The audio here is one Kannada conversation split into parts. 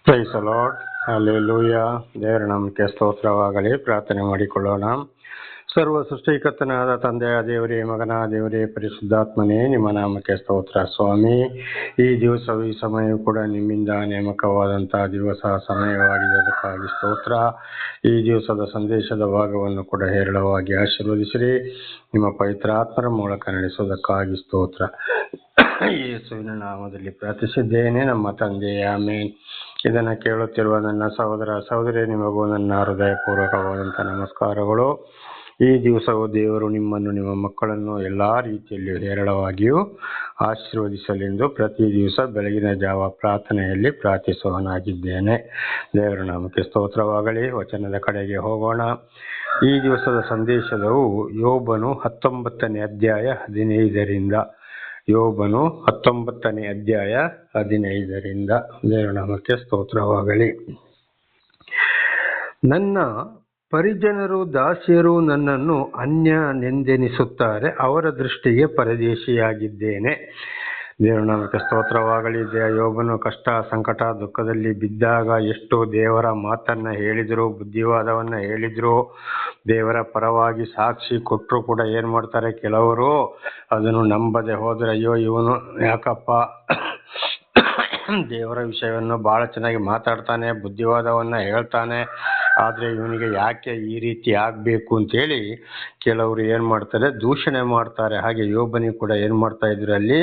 Praise the lord, hallelujah. ದೇವರ ನಾಮಕ್ಕೆ ಸ್ತೋತ್ರವಾಗಲಿ. ಪ್ರಾರ್ಥನೆ ಮಾಡಿಕೊಳ್ಳೋಣ. ಸರ್ವ ಸೃಷ್ಟಿಕರ್ತನಾದ ತಂದೆಯ ದೇವರೇ, ಮಗನ ದೇವರೇ, ಪರಿಶುದ್ಧಾತ್ಮನೇ, ನಿಮ್ಮ ನಾಮಕ್ಕೆ ಸ್ತೋತ್ರ ಸ್ವಾಮಿ. ಈ ದಿವಸವು ಈ ಸಮಯ ಕೂಡ ನಿಮ್ಮಿಂದ ನೇಮಕವಾದಂತಹ ದಿವಸ ಸಮಯವಾಗಿದೆ, ಅದಕ್ಕಾಗಿ ಸ್ತೋತ್ರ. ಈ ದಿವಸದ ಸಂದೇಶದ ಭಾಗವನ್ನು ಕೂಡ ಹೇರಳವಾಗಿ ಆಶೀರ್ವದಿಸಿರಿ. ನಿಮ್ಮ ಪವಿತ್ರಾತ್ಮರ ಮೂಲಕ ನಡೆಸುವುದಕ್ಕಾಗಿ ಸ್ತೋತ್ರ. ಯೇಸುವಿನ ನಾಮದಲ್ಲಿ ಪ್ರಾರ್ಥಿಸಿದ್ದೇನೆ, ನಮ್ಮ ತಂದೆಯೇ, ಆಮೆನ್. ಇದನ್ನು ಕೇಳುತ್ತಿರುವ ನನ್ನ ಸಹೋದರ ಸಹೋದರಿ, ನಿಮಗೂ ನನ್ನ ಹೃದಯಪೂರ್ವಕವಾದಂಥ ನಮಸ್ಕಾರಗಳು. ಈ ದಿವಸವು ದೇವರು ನಿಮ್ಮನ್ನು, ನಿಮ್ಮ ಮಕ್ಕಳನ್ನು ಎಲ್ಲ ರೀತಿಯಲ್ಲಿಯೂ ಹೇರಳವಾಗಿಯೂ ಆಶೀರ್ವದಿಸಲೆಂದು ಪ್ರತಿ ದಿವಸ ಬೆಳಗಿನ ಜಾವ ಪ್ರಾರ್ಥನೆಯಲ್ಲಿ ಪ್ರಾರ್ಥಿಸುವನಾಗಿದ್ದೇನೆ. ದೇವರ ನಾಮಕ್ಕೆ ಸ್ತೋತ್ರವಾಗಲಿ. ವಚನದ ಕಡೆಗೆ ಹೋಗೋಣ. ಈ ದಿವಸದ ಸಂದೇಶದವು ಯೋಬನು 19ನೇ ಅಧ್ಯಾಯ 15ರಿಂದ. ಯೋಬನು 19ನೇ ಅಧ್ಯಾಯ 15ರಿಂದ. ದೇವರ ನಾಮಕ್ಕೆ ಸ್ತೋತ್ರವಾಗಲಿ. ನನ್ನ ಪರಿಜನರು ದಾಸಿಯರು ನನ್ನನ್ನು ಅನ್ಯನೆಂದೆನಿಸುತ್ತಾರೆ, ಅವರ ದೃಷ್ಟಿಗೆ ಪರದೇಶಿಯಾಗಿದ್ದೇನೆ. ದೇವರ ನಾಮಕ್ಕೆ ಸ್ತೋತ್ರವಾಗಲಿ. ಯೋಬನು ಕಷ್ಟ, ಸಂಕಟ, ದುಃಖದಲ್ಲಿ ಬಿದ್ದಾಗ ಎಷ್ಟು ದೇವರ ಮಾತನ್ನ ಹೇಳಿದ್ರು, ಬುದ್ಧಿವಾದವನ್ನ ಹೇಳಿದ್ರು, ದೇವರ ಪರವಾಗಿ ಸಾಕ್ಷಿ ಕೊಟ್ಟರು ಕೂಡ ಏನ್ ಮಾಡ್ತಾರೆ ಕೆಲವರು, ಅದನ್ನು ನಂಬದೆ ಹೋದ್ರೆ, ಅಯ್ಯೋ ಇವನು ಯಾಕಪ್ಪ ದೇವರ ವಿಷಯವನ್ನು ಬಹಳ ಚೆನ್ನಾಗಿ ಮಾತಾಡ್ತಾನೆ, ಬುದ್ಧಿವಾದವನ್ನ ಹೇಳ್ತಾನೆ, ಆದ್ರೆ ಇವನಿಗೆ ಯಾಕೆ ಈ ರೀತಿ ಆಗ್ಬೇಕು ಅಂತೇಳಿ ಕೆಲವರು ಏನ್ ಮಾಡ್ತಾರೆ, ದೂಷಣೆ ಮಾಡ್ತಾರೆ. ಹಾಗೆ ಯೋಬನಿಗೆ ಕೂಡ ಏನ್ ಮಾಡ್ತಾ ಇದ್ರು ಅಲ್ಲಿ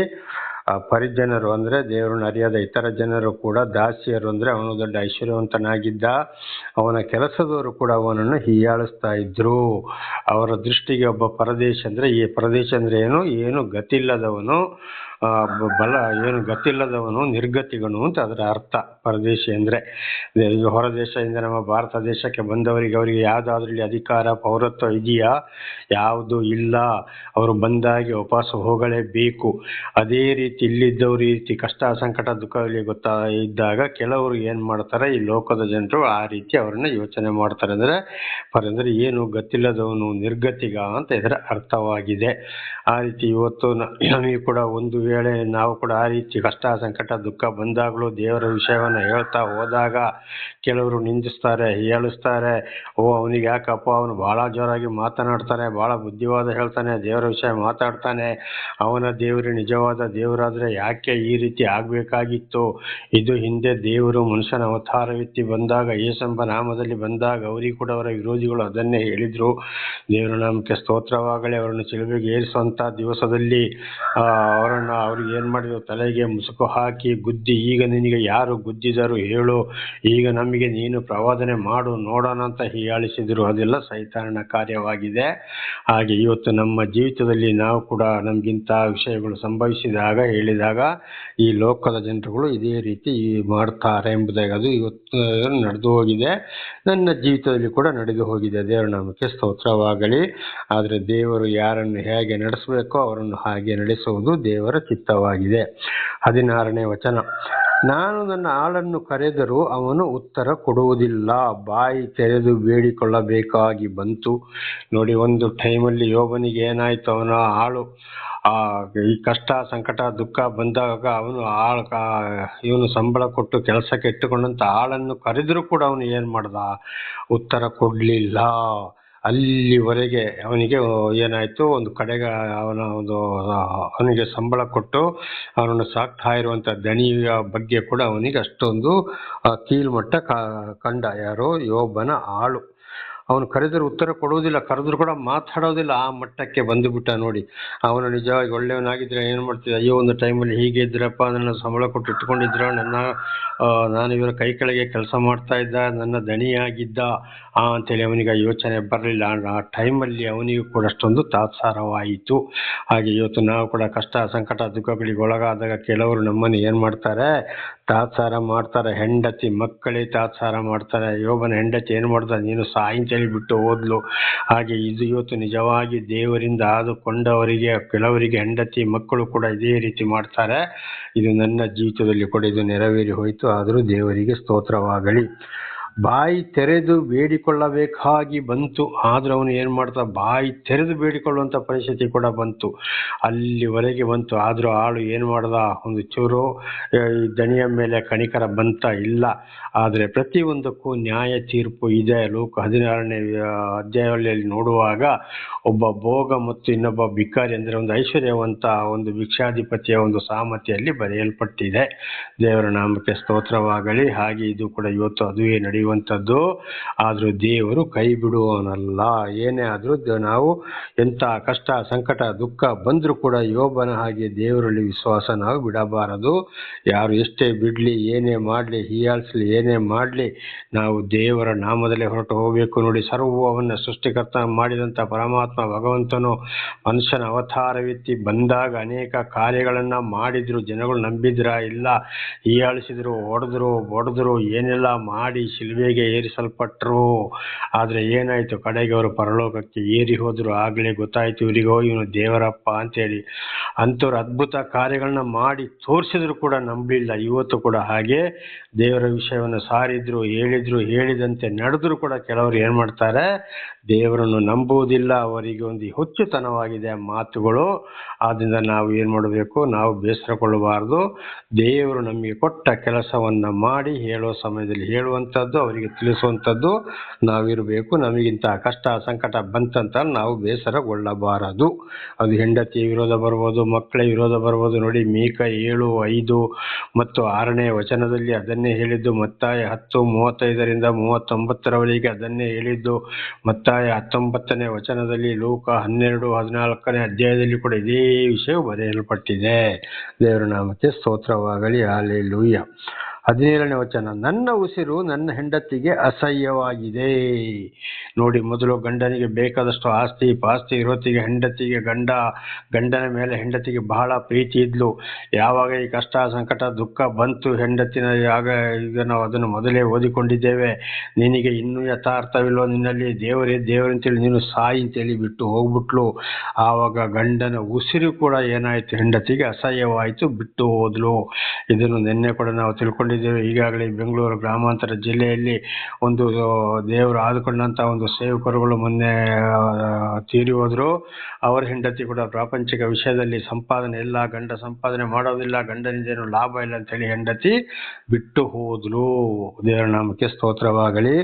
ಪರಿಜನರು, ಅಂದ್ರೆ ದೇವರನ್ನು ಅರಿಯಾದ ಇತರ ಜನರು ಕೂಡ, ದಾಸಿಯರು ಅಂದ್ರೆ ಅವನು ದೊಡ್ಡ ಐಶ್ವರ್ಯವಂತನಾಗಿದ್ದ, ಅವನ ಕೆಲಸದವರು ಕೂಡ ಅವನನ್ನು ಹೀಯಾಳಿಸ್ತಾ ಇದ್ರು. ಅವರ ದೃಷ್ಟಿಗೆ ಒಬ್ಬ ಪರದೇಶ ಅಂದ್ರೆ, ಈ ಪರದೇಶ ಅಂದ್ರೆ ಏನು ಗತಿಲ್ಲದವನು, ಏನು ಗತಿಲ್ಲದವನು, ನಿರ್ಗತಿಗನು ಅಂತ ಅದರ ಅರ್ಥ. ಪರದೇಶಿ ಅಂದ್ರೆ ಈಗ ಹೊರ ದೇಶದಿಂದ ನಮ್ಮ ಭಾರತ ದೇಶಕ್ಕೆ ಬಂದವರಿಗೆ, ಅವರಿಗೆ ಯಾವ್ದಾದ್ರಲ್ಲಿ ಅಧಿಕಾರ, ಪೌರತ್ವ ಇದೆಯಾ? ಯಾವುದು ಇಲ್ಲ. ಅವರು ಬಂದಾಗಿ ವಾಪಸ್ ಹೋಗಲೇಬೇಕು. ಅದೇ ರೀತಿ ಇಲ್ಲಿದ್ದವರು ಈ ರೀತಿ ಕಷ್ಟ, ಸಂಕಟ, ದುಃಖದಲ್ಲಿ ಇದ್ದಾಗ ಕೆಲವರು ಏನ್ ಮಾಡ್ತಾರೆ, ಈ ಲೋಕದ ಜನರು ಆ ರೀತಿ ಅವರನ್ನ ಯೋಚನೆ ಮಾಡ್ತಾರೆ. ಅಂದ್ರೆ ಏನು ಗತಿಲ್ಲದವನು, ನಿರ್ಗತಿಗ ಅಂತ ಇದರ ಅರ್ಥವಾಗಿದೆ. ಆ ರೀತಿ ಇವತ್ತು ನಮಗೆ ಕೂಡ ಒಂದು ವೇಳೆ ನಾವು ಕೂಡ ಆ ರೀತಿ ಕಷ್ಟ, ಸಂಕಟ, ದುಃಖ ಬಂದಾಗಲೂ ದೇವರ ವಿಷಯವನ್ನ ಹೇಳ್ತಾ ಹೋದಾಗ ಕೆಲವರು ನಿಂದಿಸ್ತಾರೆ, ಹೀಯಾಳಿಸ್ತಾರೆ. ಅವನಿಗೆ ಯಾಕಪ್ಪ, ಅವನು ಬಹಳ ಜೋರಾಗಿ ಮಾತನಾಡ್ತಾನೆ, ಬಹಳ ಬುದ್ಧಿವಾದ ಹೇಳ್ತಾನೆ, ದೇವರ ವಿಷಯ ಮಾತಾಡ್ತಾನೆ, ಅವನ ದೇವರು ನಿಜವಾದ ದೇವರಾದ್ರೆ ಯಾಕೆ ಈ ರೀತಿ ಆಗ್ಬೇಕಾಗಿತ್ತು? ಇದು ಹಿಂದೆ ದೇವರು ಮನುಷ್ಯನ ಅವತಾರವೆತ್ತಿ ಬಂದಾಗ, ಯೇಸೆಂಬ ನಾಮದಲ್ಲಿ ಬಂದಾಗ ಅವರಿಗೆ ಕೂಡ ಅವರ ವಿರೋಧಿಗಳು ಅದನ್ನೇ ಹೇಳಿದ್ರು. ದೇವರ ನಾಮಕ್ಕೆ ಸ್ತೋತ್ರವಾಗಲಿ. ಅವರನ್ನು ಶಿಲುಬೆಗೆ ಏರಿಸುವಂತ ದಿವಸದಲ್ಲಿ ಅವ್ರಿಗೆ ಏನ್ ಮಾಡಿದ್ರು, ತಲೆಗೆ ಮುಸುಕು ಹಾಕಿ ಗುದ್ದಿ, ಈಗ ನಿನಗೆ ಯಾರು ಗುದ್ದಿದರು ಹೇಳು, ಈಗ ನಮಗೆ ನೀನು ಪ್ರವಾದನೆ ಮಾಡು ನೋಡೋಣ ಅಂತ ಹೀಯಾಳಿಸಿದ್ರು. ಅದೆಲ್ಲ ಸೈತಾನನ ಕಾರ್ಯವಾಗಿದೆ. ಹಾಗೆ ಇವತ್ತು ನಮ್ಮ ಜೀವಿತದಲ್ಲಿ ನಾವು ಕೂಡ ನಮಗಿಂತ ವಿಷಯಗಳು ಸಂಭವಿಸಿದಾಗ, ಹೇಳಿದಾಗ ಈ ಲೋಕದ ಜನರುಗಳು ಇದೇ ರೀತಿ ಮಾಡ್ತಾರೆ ಎಂಬುದಾಗಿ ಅದು ಇವತ್ತು ನಡೆದು ಹೋಗಿದೆ. ನನ್ನ ಜೀವಿತದಲ್ಲಿ ಕೂಡ ನಡೆದು ಹೋಗಿದೆ. ದೇವರ ನಾಮಕ್ಕೆ ಸ್ತೋತ್ರವಾಗಲಿ. ಆದರೆ ದೇವರು ಯಾರನ್ನು ಹೇಗೆ ನಡೆಸಬೇಕೋ ಅವರನ್ನು ಹಾಗೆ ನಡೆಸುವುದು ದೇವರ ಚಿತ್ತವಾಗಿದೆ. 16ನೇ ವಚನ. ನಾನು ನನ್ನ ಆಳನ್ನು ಕರೆದರೂ ಅವನು ಉತ್ತರ ಕೊಡುವುದಿಲ್ಲ, ಬಾಯಿ ತೆರೆದು ಬೇಡಿಕೊಳ್ಳಬೇಕಾಗಿ ಬಂತು. ನೋಡಿ, ಒಂದು ಟೈಮಲ್ಲಿ ಯೋಬನಿಗೆ ಏನಾಯ್ತು, ಅವನ ಆಳು ಈ ಕಷ್ಟ, ಸಂಕಟ, ದುಃಖ ಬಂದಾಗ ಇವನು ಸಂಬಳ ಕೊಟ್ಟು ಕೆಲಸಕ್ಕೆ ಇಟ್ಟುಕೊಂಡಂತ ಆಳನ್ನು ಕರೆದರೂ ಕೂಡ ಅವನು ಏನ್ ಮಾಡ್ದ, ಉತ್ತರ ಕೊಡ್ಲಿಲ್ಲ. ಅಲ್ಲಿವರೆಗೆ ಅವನಿಗೆ ಏನಾಯ್ತು, ಒಂದು ಕಡೆಗೆ ಅವನಿಗೆ ಸಂಬಳ ಕೊಟ್ಟು ಅವನನ್ನು ಸಾಕ್ತಾ ಇರುವಂತ ದಣಿಯ ಬಗ್ಗೆ ಕೂಡ ಅವನಿಗೆ ಅಷ್ಟೊಂದು ಕೀಳ್ಮಟ್ಟ ಕಂಡ. ಯಾರೋ ಯೋಬನ ಆಳು. ಅವನು ಕರೆದರೂ ಉತ್ತರ ಕೊಡುವುದಿಲ್ಲ, ಕರೆದ್ರು ಕೂಡ ಮಾತಾಡೋದಿಲ್ಲ. ಆ ಮಟ್ಟಕ್ಕೆ ಬಂದುಬಿಟ್ಟ. ನೋಡಿ, ಅವನು ನಿಜವಾಗಿ ಒಳ್ಳೆಯವನಾಗಿದ್ರೆ ಏನ್ ಮಾಡ್ತಿದ್ದ, ಅಯ್ಯೋ ಒಂದು ಟೈಮಲ್ಲಿ ಹೀಗೆ ಇದ್ರಪ್ಪ, ನನ್ನ ಸಂಬಳ ಕೊಟ್ಟು ಇಟ್ಕೊಂಡಿದ್ರ, ನಾನು ಇವರ ಕೈ ಕೆಳಗೆ ಕೆಲಸ ಮಾಡ್ತಾ ಇದ್ದ, ನನ್ನ ದಣಿಯಾಗಿದ್ದ ಅಂತೇಳಿ ಅವನಿಗೆ ಯೋಚನೆ ಬರಲಿಲ್ಲ. ಆ ಟೈಮಲ್ಲಿ ಅವನಿಗೂ ಕೂಡ ಅಷ್ಟೊಂದು ತಾತ್ಸಾರವಾಯಿತು. ಹಾಗೆ ಇವತ್ತು ನಾವು ಕೂಡ ಕಷ್ಟ, ಸಂಕಟ, ದುಃಖಗಳಿಗೆ ಒಳಗಾದಾಗ ಕೆಲವರು ನಮ್ಮನ್ನು ಏನ್ ಮಾಡ್ತಾರೆ, ತಾತ್ಸಾರ ಮಾಡ್ತಾರೆ. ಹೆಂಡತಿ ಮಕ್ಕಳೇ ತಾತ್ಸಾರ ಮಾಡ್ತಾರೆ. ಯೋಬನ ಹೆಂಡತಿ ಏನ್ ಮಾಡ್ತಾರೆ, ನೀನು ಸಾಯಿಂತೇಳಿ ಬಿಟ್ಟು ಹೋದ್ಲು. ಹಾಗೆ ಇದು ಇವತ್ತು ನಿಜವಾಗಿ ದೇವರಿಂದ ಆದುಕೊಂಡವರಿಗೆ, ಕೆಲವರಿಗೆ ಹೆಂಡತಿ ಮಕ್ಕಳು ಕೂಡ ಇದೇ ರೀತಿ ಮಾಡ್ತಾರೆ. ಇದು ನನ್ನ ಜೀವಿತದಲ್ಲಿ ಕೂಡ ಇದು ನೆರವೇರಿ ಹೋಯಿತು. ಆದರೂ ದೇವರಿಗೆ ಸ್ತೋತ್ರವಾಗಲಿ. ಬಾಯಿ ತೆರೆದು ಬೇಡಿಕೊಳ್ಳಬೇಕಾಗಿ ಬಂತು. ಆದರೂ ಅವನು ಏನು ಮಾಡ್ತಾ, ಬಾಯಿ ತೆರೆದು ಬೇಡಿಕೊಳ್ಳುವಂಥ ಪರಿಸ್ಥಿತಿ ಕೂಡ ಬಂತು, ಅಲ್ಲಿವರೆಗೆ ಬಂತು. ಆದರೂ ಆಳು ಏನು ಮಾಡ್ದ, ಒಂದು ಚೂರು ಈ ದಣಿಯ ಮೇಲೆ ಕಣಿಕರ ಬಂತ ಇಲ್ಲ. ಆದರೆ ಪ್ರತಿಯೊಂದಕ್ಕೂ ನ್ಯಾಯ ತೀರ್ಪು ಇದೆ. ಲೂಕ 16ನೇ ಅಧ್ಯಾಯದಲ್ಲಿ ನೋಡುವಾಗ ಒಬ್ಬ ಭೋಗ ಮತ್ತು ಇನ್ನೊಬ್ಬ ಭಿಕಾರಿ, ಅಂದರೆ ಒಂದು ಐಶ್ವರ್ಯವಂತ ಒಂದು ಭಿಕ್ಷಾಧಿಪತಿಯ ಒಂದು ಸಾಮತೆಯಲ್ಲಿ ಬರೆಯಲ್ಪಟ್ಟಿದೆ. ದೇವರ ನಾಮಕ್ಕೆ ಸ್ತೋತ್ರವಾಗಲಿ. ಹಾಗೆ ಇದು ಕೂಡ ಇವತ್ತು ಅದುವೇ ನಡೆಯುವಂಥದ್ದು. ಆದರೂ ದೇವರು ಕೈ ಬಿಡುವವನಲ್ಲ. ಏನೇ ಆದರೂ ನಾವು ಎಂಥ ಕಷ್ಟ ಸಂಕಟ ದುಃಖ ಬಂದರೂ ಕೂಡ ಯೋಬನ ಹಾಗೆ ದೇವರಲ್ಲಿ ವಿಶ್ವಾಸ ನಾವು ಬಿಡಬಾರದು. ಯಾರು ಎಷ್ಟೇ ಬಿಡಲಿ, ಏನೇ ಮಾಡಲಿ, ಹೀಯಾಳಿಸಲಿ, ಏನೇ ಮಾಡಲಿ, ನಾವು ದೇವರ ನಾಮದಲ್ಲೇ ಹೊರಟು ಹೋಗಬೇಕು. ನೋಡಿ, ಸರ್ವವನ್ನು ಸೃಷ್ಟಿಕರ್ತ ಮಾಡಿದಂಥ ಪರಮಾತ್ಮ ಭಗವಂತನು ಮನುಷ್ಯನ ಅವತಾರವೆತ್ತಿ ಬಂದಾಗ ಅನೇಕ ಕಾರ್ಯಗಳನ್ನು ಮಾಡಿದ್ರು. ಜನಗಳು ನಂಬಿದ್ರ ಇಲ್ಲ, ಹೀಯಾಳಿಸಿದ್ರು, ಹೊಡೆದ್ರು, ಏನೆಲ್ಲ ಮಾಡಿ ಶಿಲುಬೆಗೆ ಏರಿಸಲ್ಪಟ್ಟರು. ಆದರೆ ಏನಾಯಿತು, ಕಡೆಗೆ ಅವರು ಪರಲೋಕಕ್ಕೆ ಏರಿ ಹೋದರು. ಆಗಲೇ ಗೊತ್ತಾಯಿತು ಇವರಿಗೋ ಇವನು ದೇವರಪ್ಪ ಅಂತೇಳಿ. ಅಂಥವ್ರು ಅದ್ಭುತ ಕಾರ್ಯಗಳನ್ನ ಮಾಡಿ ತೋರಿಸಿದ್ರು ಕೂಡ ನಂಬಲಿಲ್ಲ. ಇವತ್ತು ಕೂಡ ಹಾಗೆ ದೇವರ ವಿಷಯವನ್ನು ಸಾರಿದ್ರು, ಹೇಳಿದಂತೆ ನಡೆದ್ರು ಕೂಡ ಕೆಲವರು ಏನು ಮಾಡ್ತಾರೆ, ದೇವರನ್ನು ನಂಬುವುದಿಲ್ಲ. ಅವರಿಗೆ ಒಂದು ಹುಚ್ಚುತನವಾಗಿದೆ ಮಾತುಗಳು. ಆದ್ದರಿಂದ ನಾವು ಏನು ಮಾಡಬೇಕು, ನಾವು ಬೇಸರಗೊಳ್ಳಬಾರದು. ದೇವರು ನಮಗೆ ಕೊಟ್ಟ ಕೆಲಸವನ್ನು ಮಾಡಿ ಹೇಳೋ ಸಮಯದಲ್ಲಿ ಹೇಳುವಂಥದ್ದು, ಅವರಿಗೆ ತಿಳಿಸುವಂಥದ್ದು ನಾವಿರಬೇಕು. ನಮಗಿಂತ ಕಷ್ಟ ಸಂಕಟ ಬಂತಂತ ನಾವು ಬೇಸರಗೊಳ್ಳಬಾರದು. ಅದು ಹೆಂಡತಿಯ ವಿರೋಧ ಬರ್ಬೋದು, ಮಕ್ಕಳ ವಿರೋಧ ಬರ್ಬೋದು. ನೋಡಿ, ಮೀಕ 7:5 ಮತ್ತು 6ನೇ ವಚನದಲ್ಲಿ ಅದನ್ನೇ ಹೇಳಿದ್ದು. ಮತ್ತಾಯ 10:35 39 ಅದನ್ನೇ ಹೇಳಿದ್ದು. ಮತ್ತಾಯ 19ನೇ ವಚನದಲ್ಲಿ, ಲೂಕ 12:14ನೇ ಅಧ್ಯಾಯದಲ್ಲಿ ಕೂಡ ಇದೇ ವಿಷಯ ಬರೆಯಲ್ಪಟ್ಟಿದೆ. ದೇವರ ನಾಮಕ್ಕೆ ಸ್ತೋತ್ರವಾಗಲಿ. ಹಲ್ಲೆಲೂಯಾ. 17ನೇ ವಚನ, ನನ್ನ ಉಸಿರು ನನ್ನ ಹೆಂಡತಿಗೆ ಅಸಹ್ಯವಾಗಿದೆ. ನೋಡಿ, ಮೊದಲು ಗಂಡನಿಗೆ ಬೇಕಾದಷ್ಟು ಆಸ್ತಿ ಪಾಸ್ತಿ ಇರೋತ್ತಿಗೆ ಹೆಂಡತಿಗೆ ಗಂಡನ ಮೇಲೆ ಹೆಂಡತಿಗೆ ಬಹಳ ಪ್ರೀತಿ ಇದ್ಲು. ಯಾವಾಗ ಈ ಕಷ್ಟ ಸಂಕಟ ದುಃಖ ಬಂತು ಹೆಂಡತಿನ, ಈಗ ನಾವು ಅದನ್ನು ಮೊದಲೇ ಓದಿಕೊಂಡಿದ್ದೇವೆ. ನಿನಗೆ ಇನ್ನೂ ಯಥಾರ್ಥವಿಲ್ಲೋ, ನಿನ್ನಲ್ಲಿ ದೇವರಂತೇಳಿ ನೀನು ಸಾಯಿ ಅಂತೇಳಿ ಬಿಟ್ಟು ಹೋಗ್ಬಿಟ್ಲು. ಆವಾಗ ಗಂಡನ ಉಸಿರು ಕೂಡ ಏನಾಯಿತು, ಹೆಂಡತಿಗೆ ಅಸಹ್ಯವಾಯಿತು, ಬಿಟ್ಟು ಹೋದ್ಲು. ಇದನ್ನು ನಿನ್ನೆ ಕೂಡ ನಾವು ತಿಳ್ಕೊಂಡಿದ್ದೇವೆ. ಈಗಾಗಲೇ ಬೆಂಗಳೂರು ಗ್ರಾಮಾಂತರ ಜಿಲ್ಲೆಯಲ್ಲಿ ಒಂದು ದೇವರು ಆದುಕೊಂಡಂಥ ಒಂದು ಸೇವಕರುಗಳು ಮೊನ್ನೆ ತೀರಿ ಹೋದರು. ಅವರ ಹೆಂಡತಿ ಕೂಡ ಪ್ರಾಪಂಚಿಕ ವಿಷಯದಲ್ಲಿ ಸಂಪಾದನೆ ಇಲ್ಲ, ಗಂಡ ಸಂಪಾದನೆ ಮಾಡೋದಿಲ್ಲ, ಗಂಡನಿಂದೇನು ಲಾಭ ಇಲ್ಲ ಅಂತೇಳಿ ಹೆಂಡತಿ ಬಿಟ್ಟು ಹೋದ್ಲು. ದೇವರ ನಾಮಕ್ಕೆ ಸ್ತೋತ್ರವಾಗಲಿ.